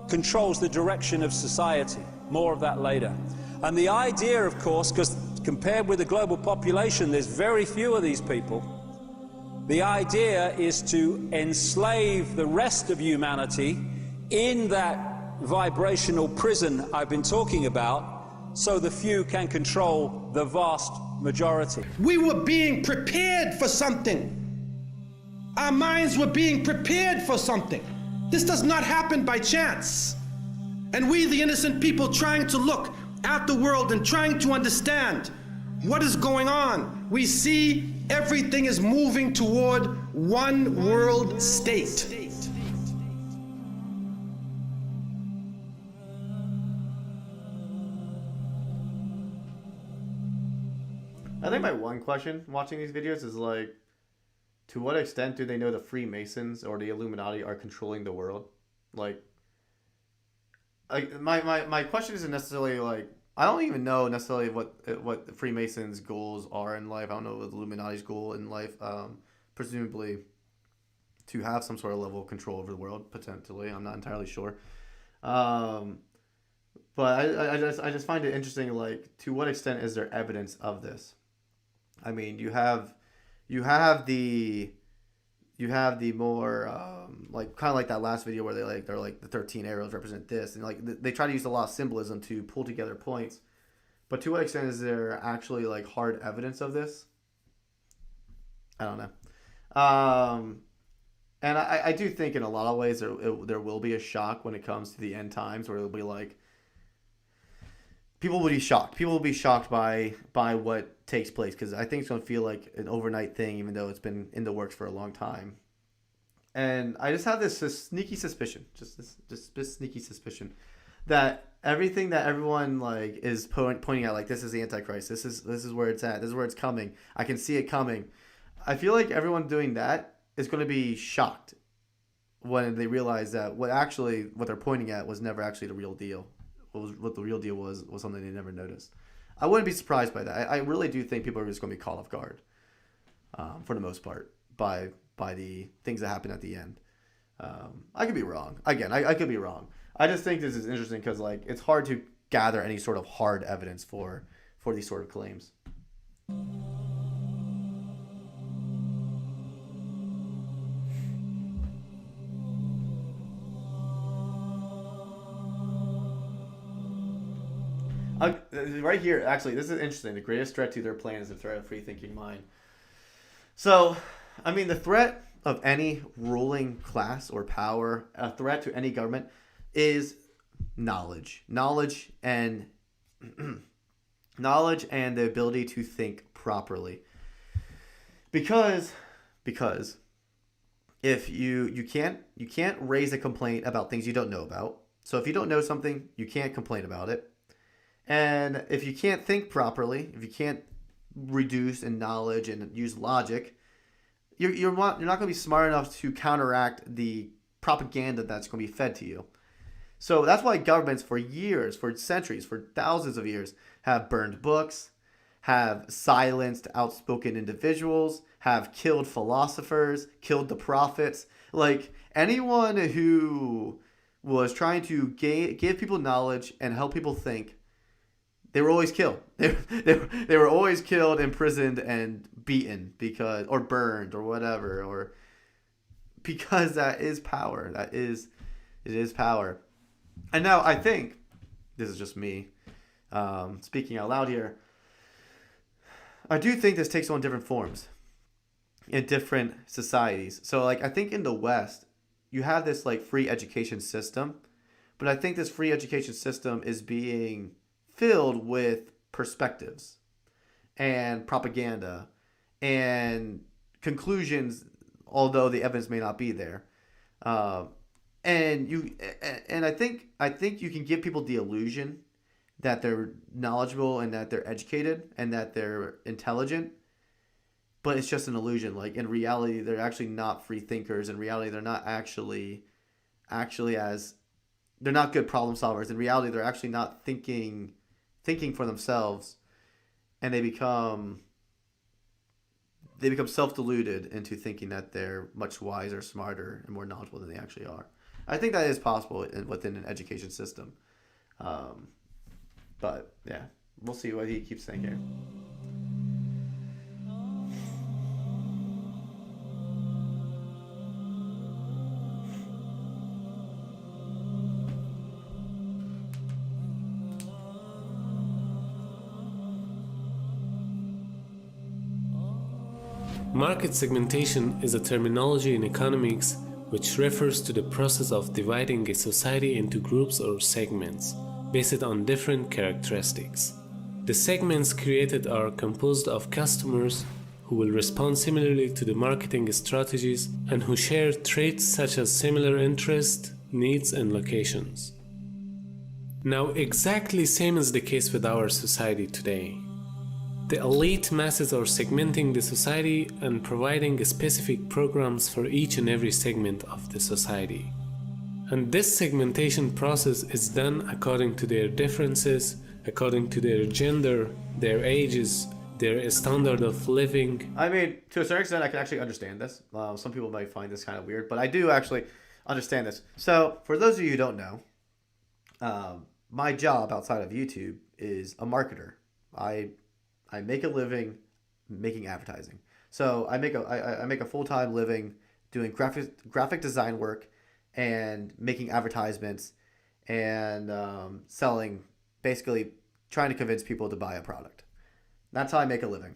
controls the direction of society. More of that later. And the idea, of course, because compared with the global population, there's very few of these people. The idea is to enslave the rest of humanity in that vibrational prison I've been talking about, so the few can control the vast majority. We were being prepared for something. Our minds were being prepared for something. This does not happen by chance. And we, the innocent people, trying to look at the world and trying to understand what is going on, we see everything is moving toward one world state. I think my one question watching these videos is like, to what extent do they know the Freemasons or the Illuminati are controlling the world? Like my question isn't necessarily like, I don't even know necessarily what the Freemasons' goals are in life. I don't know what the Illuminati's goal in life. Presumably to have some sort of level of control over the world, potentially. I'm not entirely sure. But I just find it interesting, like, to what extent is there evidence of this? I mean, you have the more like kind of like that last video where they're like the 13 arrows represent this, and like they try to use a lot of symbolism to pull together points. But to what extent is there actually like hard evidence of this? I don't know. And I do think in a lot of ways there will be a shock when it comes to the end times, where it'll be like people will be shocked. People will be shocked by what takes place, because I think it's going to feel like an overnight thing, even though it's been in the works for a long time. And I just have this sneaky suspicion, just this sneaky suspicion, that everything that everyone like is pointing out, like this is the Antichrist, this is where it's at, this is where it's coming, I can see it coming. I feel like everyone doing that is going to be shocked when they realize that what they're pointing at was never actually the real deal. What the real deal was something they never noticed. I wouldn't be surprised by that. I really do think people are just going to be caught off guard, for the most part, by the things that happen at the end. I could be wrong. Again, I could be wrong. I just think this is interesting because like it's hard to gather any sort of hard evidence for these sort of claims. Right here, actually, this is interesting. The greatest threat to their plan is the threat of free thinking mind. So, I mean, the threat of any ruling class or power, a threat to any government, is knowledge. Knowledge and the ability to think properly. Because if you can't raise a complaint about things you don't know about. So if you don't know something, you can't complain about it. And if you can't think properly, if you can't reduce in knowledge and use logic, you're not going to be smart enough to counteract the propaganda that's going to be fed to you. So that's why governments for years, for centuries, for thousands of years have burned books, have silenced outspoken individuals, have killed philosophers, killed the prophets. Like anyone who was trying to give people knowledge and help people think, they were always killed. They were always killed, imprisoned, and beaten or burned or whatever, or because that is power. It is power. And now I think this is just me speaking out loud here. I do think this takes on different forms in different societies. So like I think in the West you have this like free education system, but I think this free education system is being filled with perspectives and propaganda and conclusions, although the evidence may not be there. And I think you can give people the illusion that they're knowledgeable and that they're educated and that they're intelligent, but it's just an illusion. Like in reality, they're actually not free thinkers. In reality, they're not actually they're not good problem solvers. In reality, they're actually not thinking for themselves, and they become self-deluded into thinking that they're much wiser, smarter, and more knowledgeable than they actually are. I think that is possible within an education system. But yeah, we'll see what he keeps saying here. Market segmentation is a terminology in economics which refers to the process of dividing a society into groups or segments based on different characteristics. The segments created are composed of customers who will respond similarly to the marketing strategies and who share traits such as similar interests, needs, and locations. Now, exactly same is the case with our society today. The elite masses are segmenting the society and providing specific programs for each and every segment of the society. And this segmentation process is done according to their differences, according to their gender, their ages, their standard of living. I mean, to a certain extent, I can actually understand this. Some people might find this kind of weird, but I do actually understand this. So, for those of you who don't know, my job outside of YouTube is a marketer. I make a living making advertising. So I make a full-time living doing graphic design work and making advertisements and selling, basically trying to convince people to buy a product. That's how I make a living.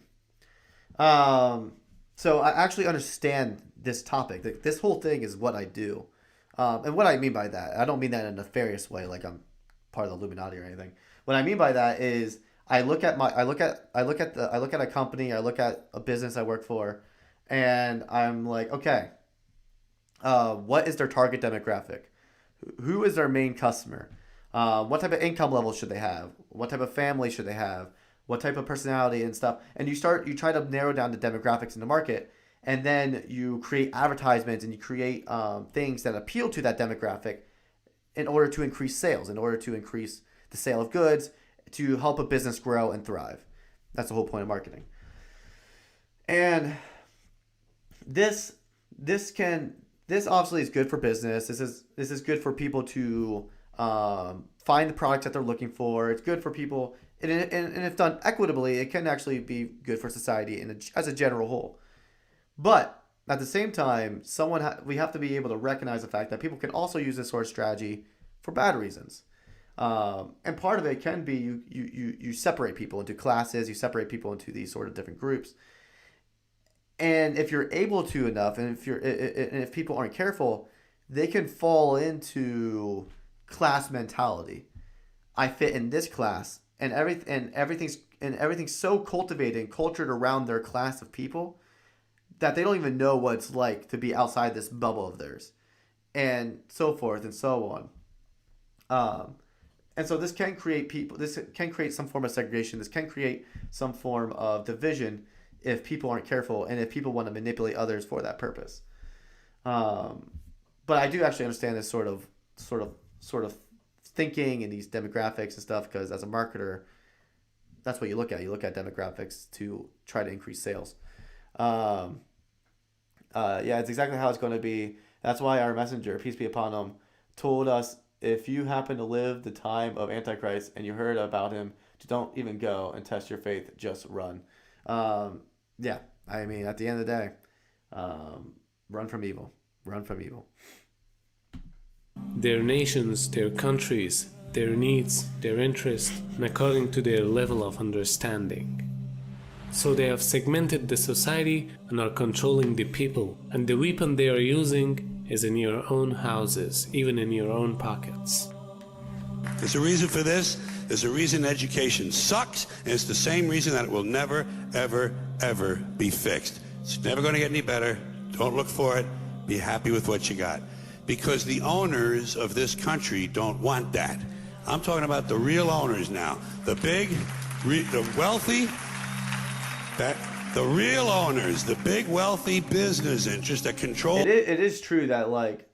So I actually understand this topic. This whole thing is what I do. And what I mean by that, I don't mean that in a nefarious way, like I'm part of the Illuminati or anything. What I mean by that is I look at a company, I look at a business I work for, and I'm like, okay, what is their target demographic? Who is their main customer? What type of income level should they have? What type of family should they have? What type of personality and stuff? And you try to narrow down the demographics in the market, and then you create advertisements and you create things that appeal to that demographic in order to increase sales, in order to increase the sale of goods, to help a business grow and thrive. That's the whole point of marketing. And this obviously is good for business. This is good for people to find the products that they're looking for. It's good for people, and if done equitably, it can actually be good for society as a general whole. But at the same time, we have to be able to recognize the fact that people can also use this sort of strategy for bad reasons. And part of it can be you separate people into classes, you separate people into these sort of different groups. And if you're able to enough, and if people aren't careful, they can fall into class mentality. I fit in this class, and everything's so cultivated and cultured around their class of people that they don't even know what it's like to be outside this bubble of theirs, and so forth and so on. And so this can create some form of segregation. This can create some form of division if people aren't careful and if people want to manipulate others for that purpose. But I do actually understand this sort of thinking and these demographics and stuff, because as a marketer, that's what you look at. You look at demographics to try to increase sales. Yeah, it's exactly how it's going to be. That's why our messenger, peace be upon him, told us, if you happen to live the time of Antichrist and you heard about him, don't even go and test your faith, just run. Yeah, I mean, at the end of the day, run from evil. Run from evil. Their nations, their countries, their needs, their interests, and according to their level of understanding. So they have segmented the society and are controlling the people, and the weapon they are using is in your own houses, even in your own pockets. There's a reason for this. There's a reason education sucks, and it's the same reason that it will never, ever, ever be fixed. It's never going to get any better. Don't look for it. Be happy with what you got. Because the owners of this country don't want that. I'm talking about the real owners now. The big, the wealthy, the real owners, the big wealthy business interests that control. It is true that, like,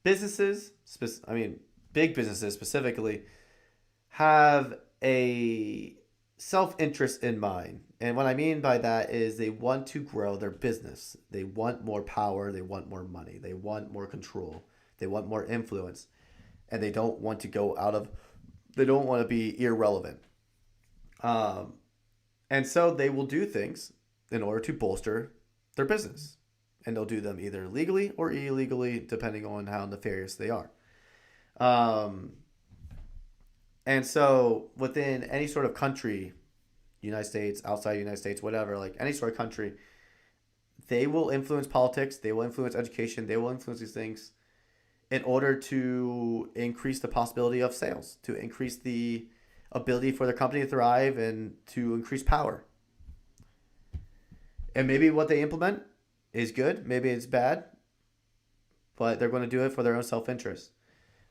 businesses, big businesses specifically, have a self-interest in mind. And what I mean by that is they want to grow their business. They want more power. They want more money. They want more control. They want more influence. And they don't want to they don't want to be irrelevant. And so they will do things in order to bolster their business. And they'll do them either legally or illegally, depending on how nefarious they are. And so within any sort of country, United States, outside the United States, whatever, like any sort of country, they will influence politics, they will influence education, they will influence these things in order to increase the possibility of sales, to increase the ability for the company to thrive, and to increase power. And maybe what they implement is good, maybe it's bad, but they're going to do it for their own self-interest.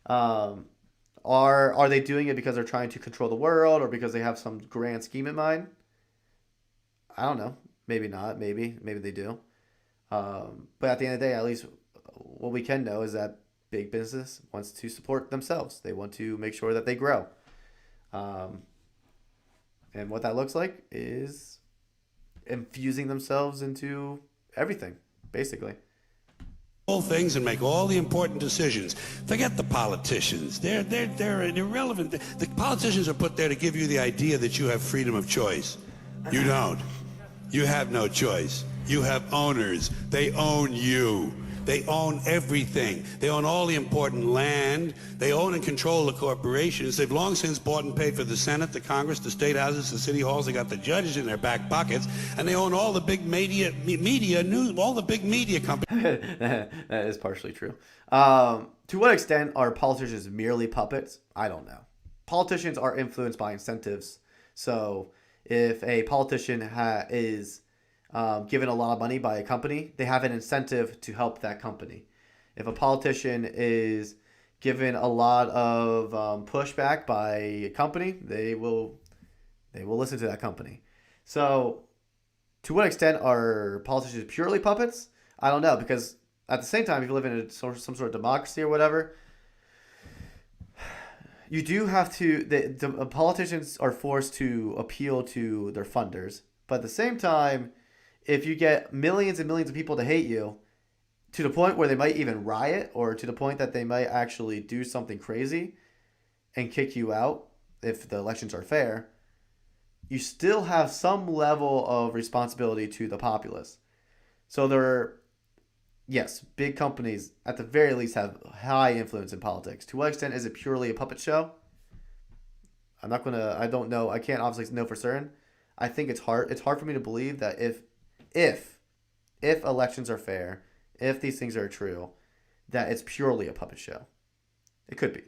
Are they doing it because they're trying to control the world, or because they have some grand scheme in mind? I don't know. Maybe not. Maybe they do. But at the end of the day, at least what we can know is that big business wants to support themselves. They want to make sure that they grow. And what that looks like is infusing themselves into everything, basically. Things and make all the important decisions. Forget the politicians. They're irrelevant. The politicians are put there to give you the idea that you have freedom of choice. You don't. You have no choice. You have owners. They own you. They own everything. They own all the important land. They own and control the corporations. They've long since bought and paid for the Senate, the Congress, the state houses, the city halls. They got the judges in their back pockets, and they own all the big media news, all the big media companies. That is partially true. To what extent are politicians merely puppets? I don't know. Politicians are influenced by incentives. So if a politician is given a lot of money by a company, they have an incentive to help that company. If a politician is given a lot of pushback by a company, they will listen to that company. So to what extent are politicians purely puppets? I don't know, because at the same time, if you live in some sort of democracy or whatever, you do have to. The politicians are forced to appeal to their funders, but at the same time, if you get millions and millions of people to hate you, to the point where they might even riot, or to the point that they might actually do something crazy and kick you out if the elections are fair, you still have some level of responsibility to the populace. So yes, big companies at the very least have high influence in politics. To what extent is it purely a puppet show? I don't know. I can't obviously know for certain. I think it's hard for me to believe that if elections are fair, if these things are true, that it's purely a puppet show. It could be.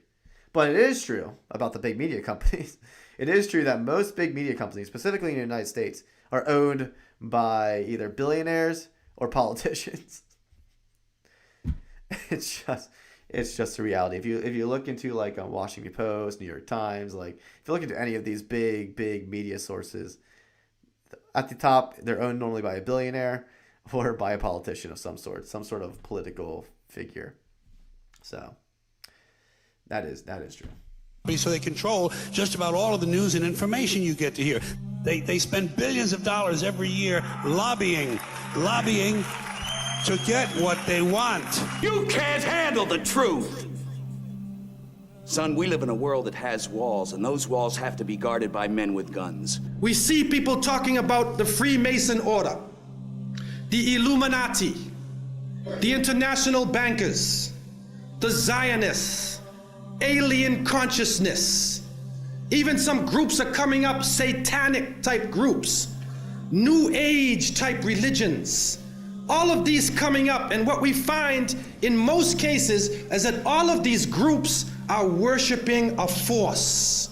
But it is true about the big media companies. It is true that most big media companies, specifically in the United States, are owned by either billionaires or politicians. It's just the reality. If you look into like Washington Post, New York Times, like if you look into any of these big media sources, at the top they're owned normally by a billionaire or by a politician of some sort of political figure. So that is true. So they control just about all of the news and information you get to hear. They spend billions of dollars every year lobbying to get what they want. You can't handle the truth. Son, we live in a world that has walls, and those walls have to be guarded by men with guns. We see people talking about the Freemason order, the Illuminati, the international bankers, the Zionists, alien consciousness. Even some groups are coming up, satanic type groups, New Age type religions. All of these coming up, and what we find in most cases is that all of these groups are worshiping a force.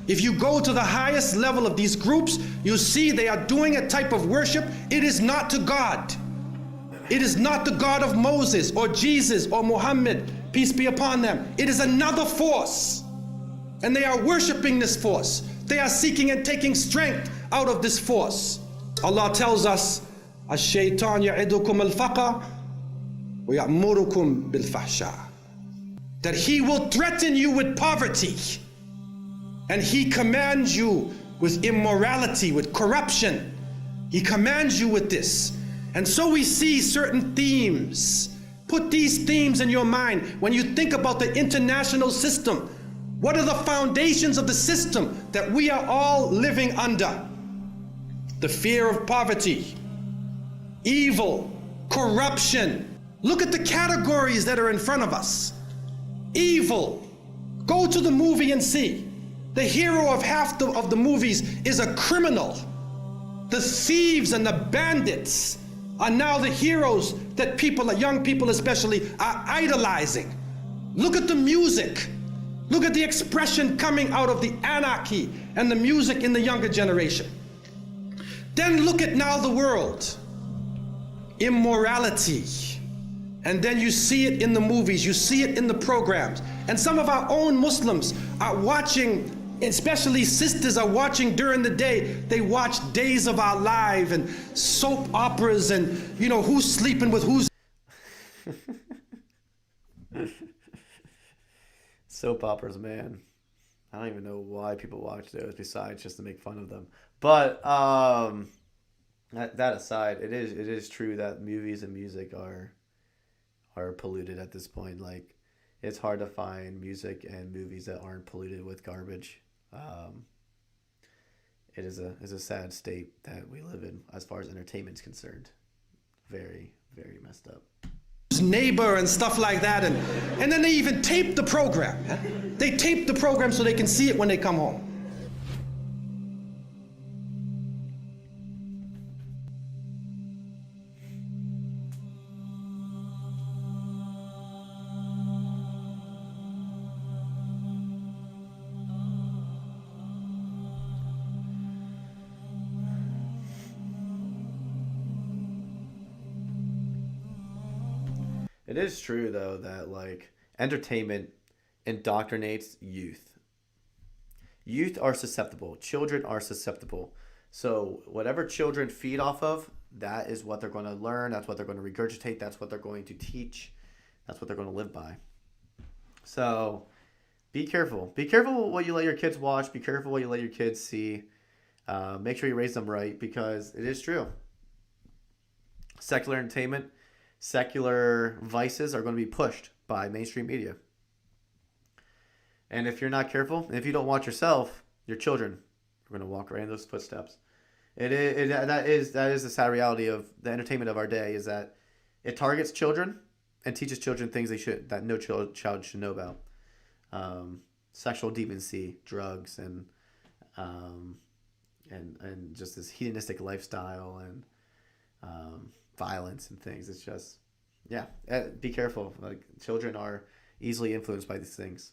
If you go to the highest level of these groups, you see they are doing a type of worship. It is not to God. It is not the God of Moses or Jesus or Muhammad, peace be upon them. It is another force. And they are worshiping this force. They are seeking and taking strength out of this force. Allah tells us, الشيطان يعدكم الفقر ويأمركم بالفحشاء, that he will threaten you with poverty and he commands you with immorality, with corruption. He commands you with this. And so we see certain themes. Put these themes in your mind when you think about the international system. What are the foundations of the system that we are all living under? The fear of poverty, evil, corruption. Look at the categories that are in front of us. Evil. Go to the movie and see. The hero of half of the movies is a criminal. The thieves and the bandits are now the heroes that people, young people especially, are idolizing. Look at the music. Look at the expression coming out of the anarchy and the music in the younger generation. Then look at now the world. Immorality. And then you see it in the movies, you see it in the programs. And some of our own Muslims are watching, especially sisters are watching during the day. They watch Days of Our Life and soap operas and, you know, who's sleeping with who's. Soap operas, man. I don't even know why people watch those besides just to make fun of them. But that aside, it is true that movies and music are polluted at this point. Like, it's hard to find music and movies that aren't polluted with garbage. it is a sad state that we live in as far as entertainment's concerned. Very, very messed up. Neighbor and stuff like that, and then they even tape the program. They tape the program so they can see it when they come home. It is true though that like entertainment indoctrinates youth. Youth are susceptible. Children are susceptible. So whatever children feed off of, that is what they're going to learn. That's what they're going to regurgitate. That's what they're going to teach. That's what they're going to live by. So be careful. Be careful what you let your kids watch. Be careful what you let your kids see. Make sure you raise them right, because it is true. Secular entertainment, secular vices are going to be pushed by mainstream media. And if you're not careful, if you don't watch yourself, your children are going to walk right in those footsteps. That is the sad reality of the entertainment of our day, is that it targets children and teaches children things that no child should know about. Sexual deviancy, drugs, and just this hedonistic lifestyle and violence and things. It's just, yeah, be careful. Like, children are easily influenced by these things.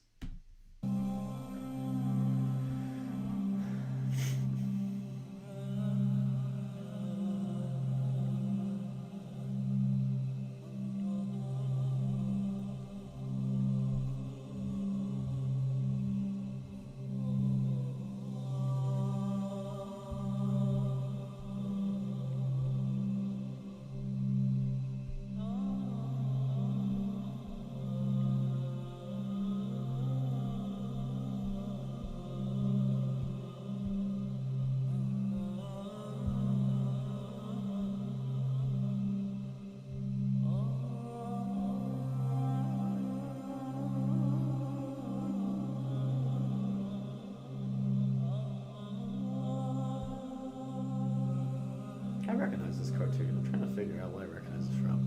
I recognize this cartoon. I'm trying to figure out what I recognize this from.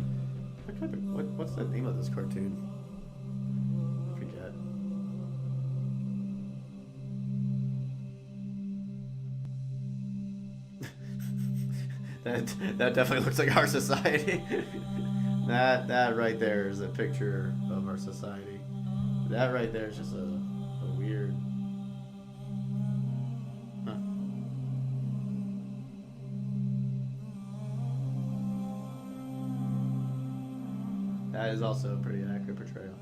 What's the name of this cartoon? I forget. that definitely looks like our society. that right there is a picture of our society. That right there is just a weird. Huh. That is also a pretty accurate portrayal.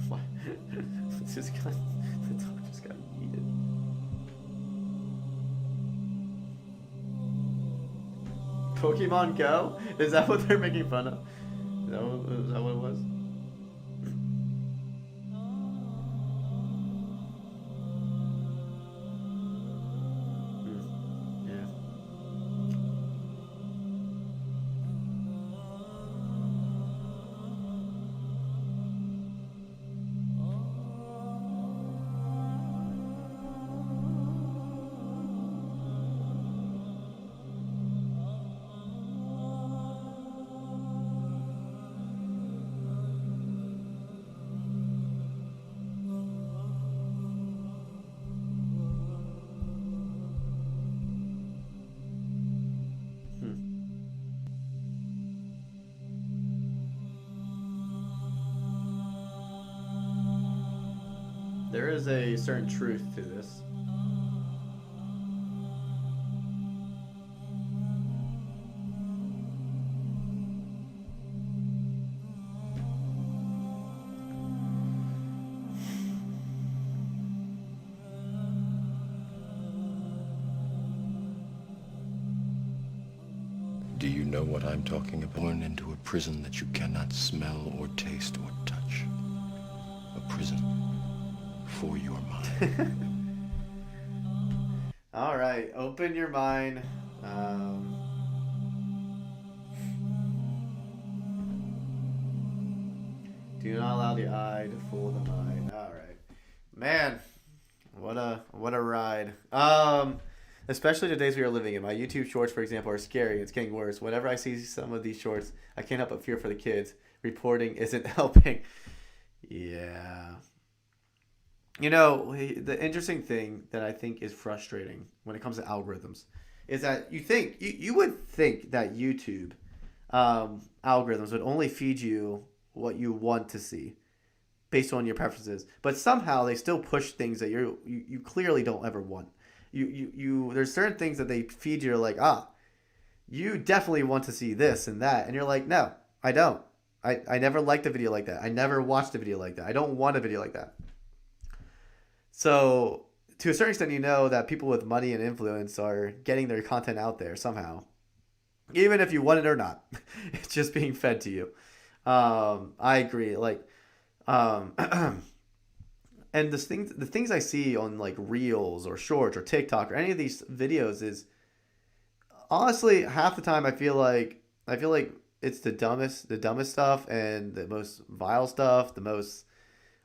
What? The dog just got yeeted. Pokemon Go? Is that what they're making fun of? Is that what it was? Yeah. There is a certain truth to this. Do you know what I'm talking about? Born into a prison that you cannot smell or taste or touch. A prison for your mind. All right, open your mind. Do not allow the eye to fool the mind. All right. Man, what a ride. Especially the days we are living in. My YouTube shorts, for example, are scary. It's getting worse. Whenever I see some of these shorts, I can't help but fear for the kids. Reporting isn't helping. Yeah. You know, the interesting thing that I think is frustrating when it comes to algorithms is that you would think that YouTube algorithms would only feed you what you want to see based on your preferences, but somehow they still push things that you clearly don't ever want. You there's certain things that they feed you, like, you definitely want to see this and that, and you're like, no, I don't. I never liked a video like that. I never watched a video like that. I don't want a video like that. So to a certain extent, you know that people with money and influence are getting their content out there somehow, even if you want it or not. It's just being fed to you. I agree. Like, and the things I see on like Reels or Shorts or TikTok or any of these videos is honestly half the time I feel like it's the dumbest stuff and the most vile stuff, the most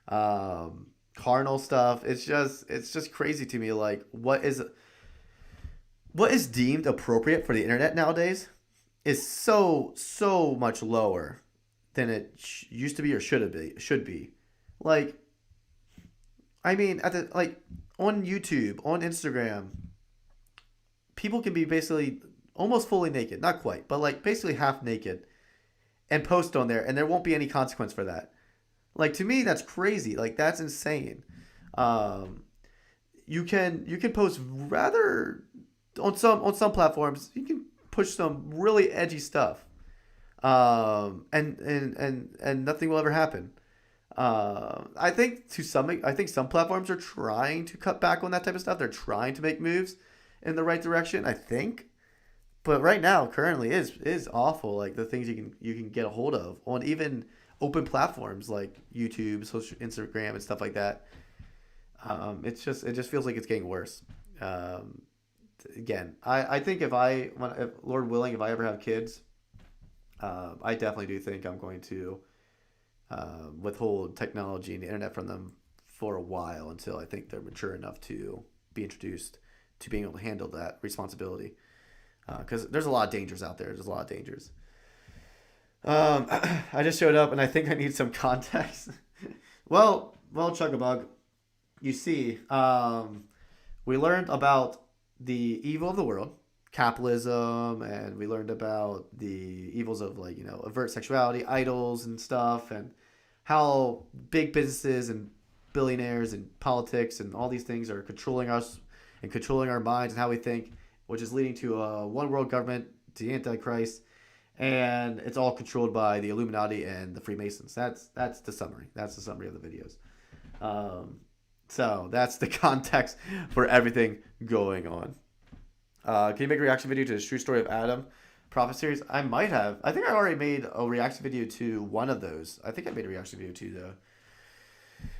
carnal stuff. It's just crazy to me. Like, what is deemed appropriate for the internet nowadays is so much lower than it used to be or should be. Like, I mean, on YouTube, on Instagram, people can be basically almost fully naked, not quite, but like basically half naked, and post on there, and there won't be any consequence for that. Like, to me, that's crazy. Like, that's insane. You can post rather on some platforms. You can push some really edgy stuff, and nothing will ever happen. I think some platforms are trying to cut back on that type of stuff. They're trying to make moves in the right direction, I think. But right now, currently, is awful. Like, the things you can get a hold of on even open platforms like YouTube, social Instagram, and stuff like that. It just feels like it's getting worse. Again, I think if Lord willing, if I ever have kids, I definitely do think I'm going to withhold technology and the internet from them for a while until I think they're mature enough to be introduced to being able to handle that responsibility. Because there's a lot of dangers out there. There's a lot of dangers. I just showed up and I think I need some context. well, Chuckabug, you see, we learned about the evil of the world, capitalism, and we learned about the evils of, like, overt sexuality, idols and stuff, and how big businesses and billionaires and politics and all these things are controlling us and controlling our minds and how we think, which is leading to a one world government, to the Antichrist, and it's all controlled by the Illuminati and the Freemasons. That's the summary. That's the summary of the videos. So that's the context for everything going on. Can you make a reaction video to the True Story of Adam Prophet series? I might have. I think I already made a reaction video to one of those. I think I made a reaction video to the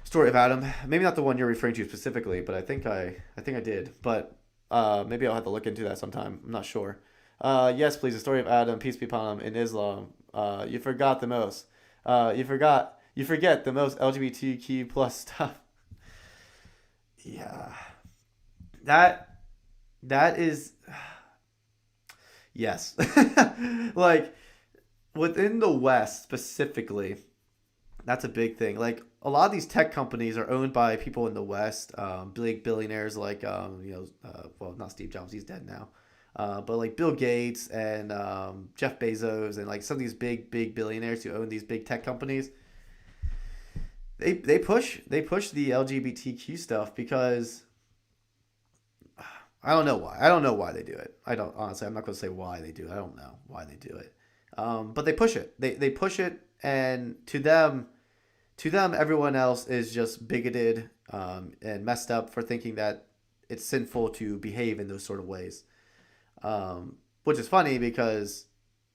Story of Adam. Maybe not the one you're referring to specifically, but I think I did. But maybe I'll have to look into that sometime. I'm not sure. Yes, please. The Story of Adam, peace be upon him, in Islam. You forgot the most. You forget the most LGBTQ plus stuff. Yeah. That is, yes. Like, within the West specifically, that's a big thing. Like, a lot of these tech companies are owned by people in the West, big billionaires like, well, not Steve Jobs, he's dead now. But like Bill Gates and Jeff Bezos and like some of these big billionaires who own these big tech companies, they push the LGBTQ stuff because I don't know why. I don't know why they do it. I'm not going to say why they do it. I don't know why they do it. But they push it. They push it, and to them, everyone else is just bigoted and messed up for thinking that it's sinful to behave in those sort of ways. Which is funny because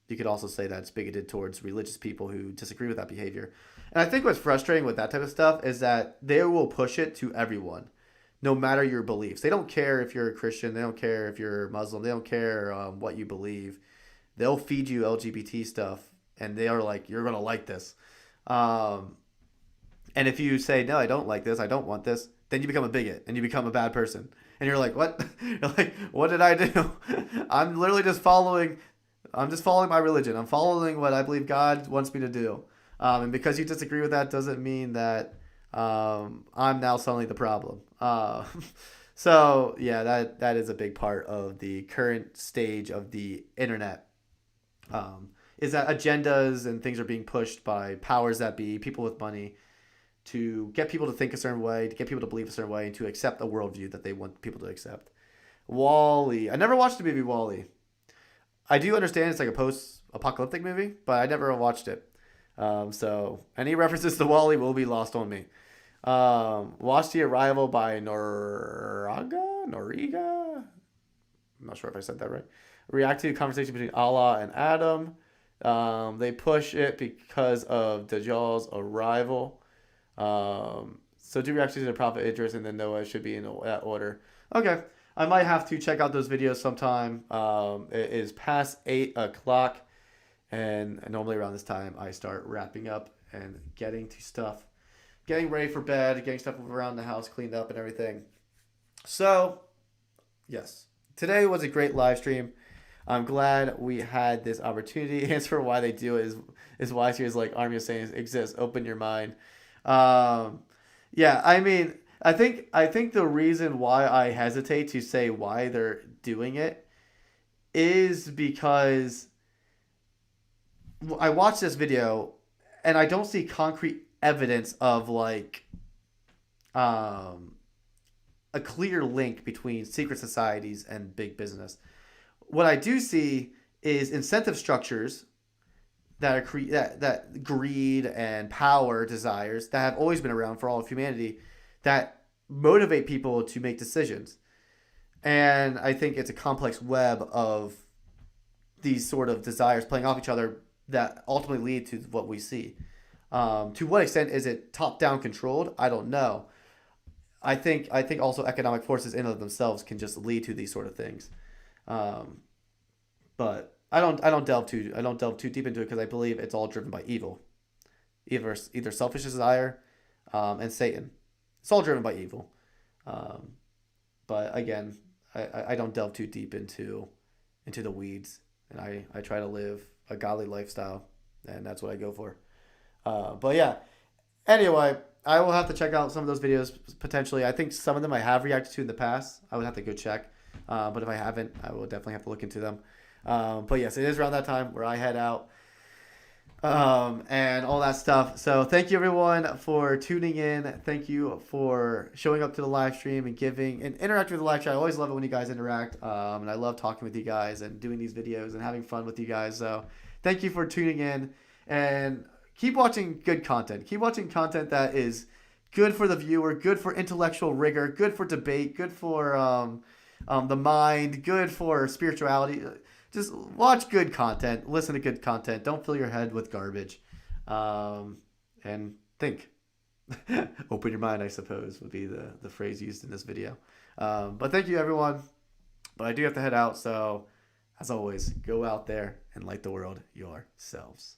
you could also say that it's bigoted towards religious people who disagree with that behavior. And I think what's frustrating with that type of stuff is that they will push it to everyone, no matter your beliefs. They don't care if you're a Christian. They don't care if you're Muslim. They don't care what you believe. They'll feed you LGBT stuff, and they are like, you're going to like this. And if you say, no, I don't like this, I don't want this, then you become a bigot and you become a bad person. And you're like, what? You're like, what did I do? I'm literally just following my religion. I'm following what I believe God wants me to do. And because you disagree with that doesn't mean that I'm now suddenly the problem. So yeah, that is a big part of the current stage of the internet. Is that agendas and things are being pushed by powers that be, people with money, to get people to think a certain way, to get people to believe a certain way, and to accept a worldview that they want people to accept. WALL-E. I never watched the movie WALL-E. I do understand it's like a post-apocalyptic movie, but I never watched it. So any references to WALL-E will be lost on me. Watched The Arrival by Noriega? I'm not sure if I said that right. React to conversation between Allah and Adam. They push it because of Dajjal's arrival. So do react to the Prophet Idris and then Noah should be in that order. Okay. I might have to check out those videos sometime. It is past 8 o'clock. And normally around this time, I start wrapping up and getting ready for bed, getting stuff around the house cleaned up and everything. So, yes. Today was a great live stream. I'm glad we had this opportunity. Answer why they do it is why series like Army of Saints exists. Open your mind. Yeah, I mean, I think the reason why I hesitate to say why they're doing it is because I watched this video and I don't see concrete evidence of like a clear link between secret societies and big business. What I do see is incentive structures that are that greed and power desires that have always been around for all of humanity that motivate people to make decisions. And I think it's a complex web of these sort of desires playing off each other that ultimately lead to what we see. To what extent is it top-down controlled? I don't know. I think also economic forces in and of themselves can just lead to these sort of things. But I don't delve too deep into it because I believe it's all driven by evil, either selfish desire, and Satan. It's all driven by evil. But again, I don't delve too deep into the weeds, and I try to live a godly lifestyle, and that's what I go for. But yeah, anyway, I will have to check out some of those videos potentially. I think some of them I have reacted to in the past. I would have to go check. But if I haven't, I will definitely have to look into them. But yes, it is around that time where I head out and all that stuff. So thank you everyone for tuning in. Thank you for showing up to the live stream and giving and interacting with the live chat. I always love it when you guys interact. And I love talking with you guys and doing these videos and having fun with you guys. So thank you for tuning in and keep watching good content. Keep watching content that is good for the viewer, good for intellectual rigor, good for debate, good for the mind, good for spirituality. Just watch good content. Listen to good content. Don't fill your head with garbage. And think. Open your mind, I suppose, would be the phrase used in this video. But thank you, everyone. But I do have to head out. So, as always, go out there and light the world yourselves.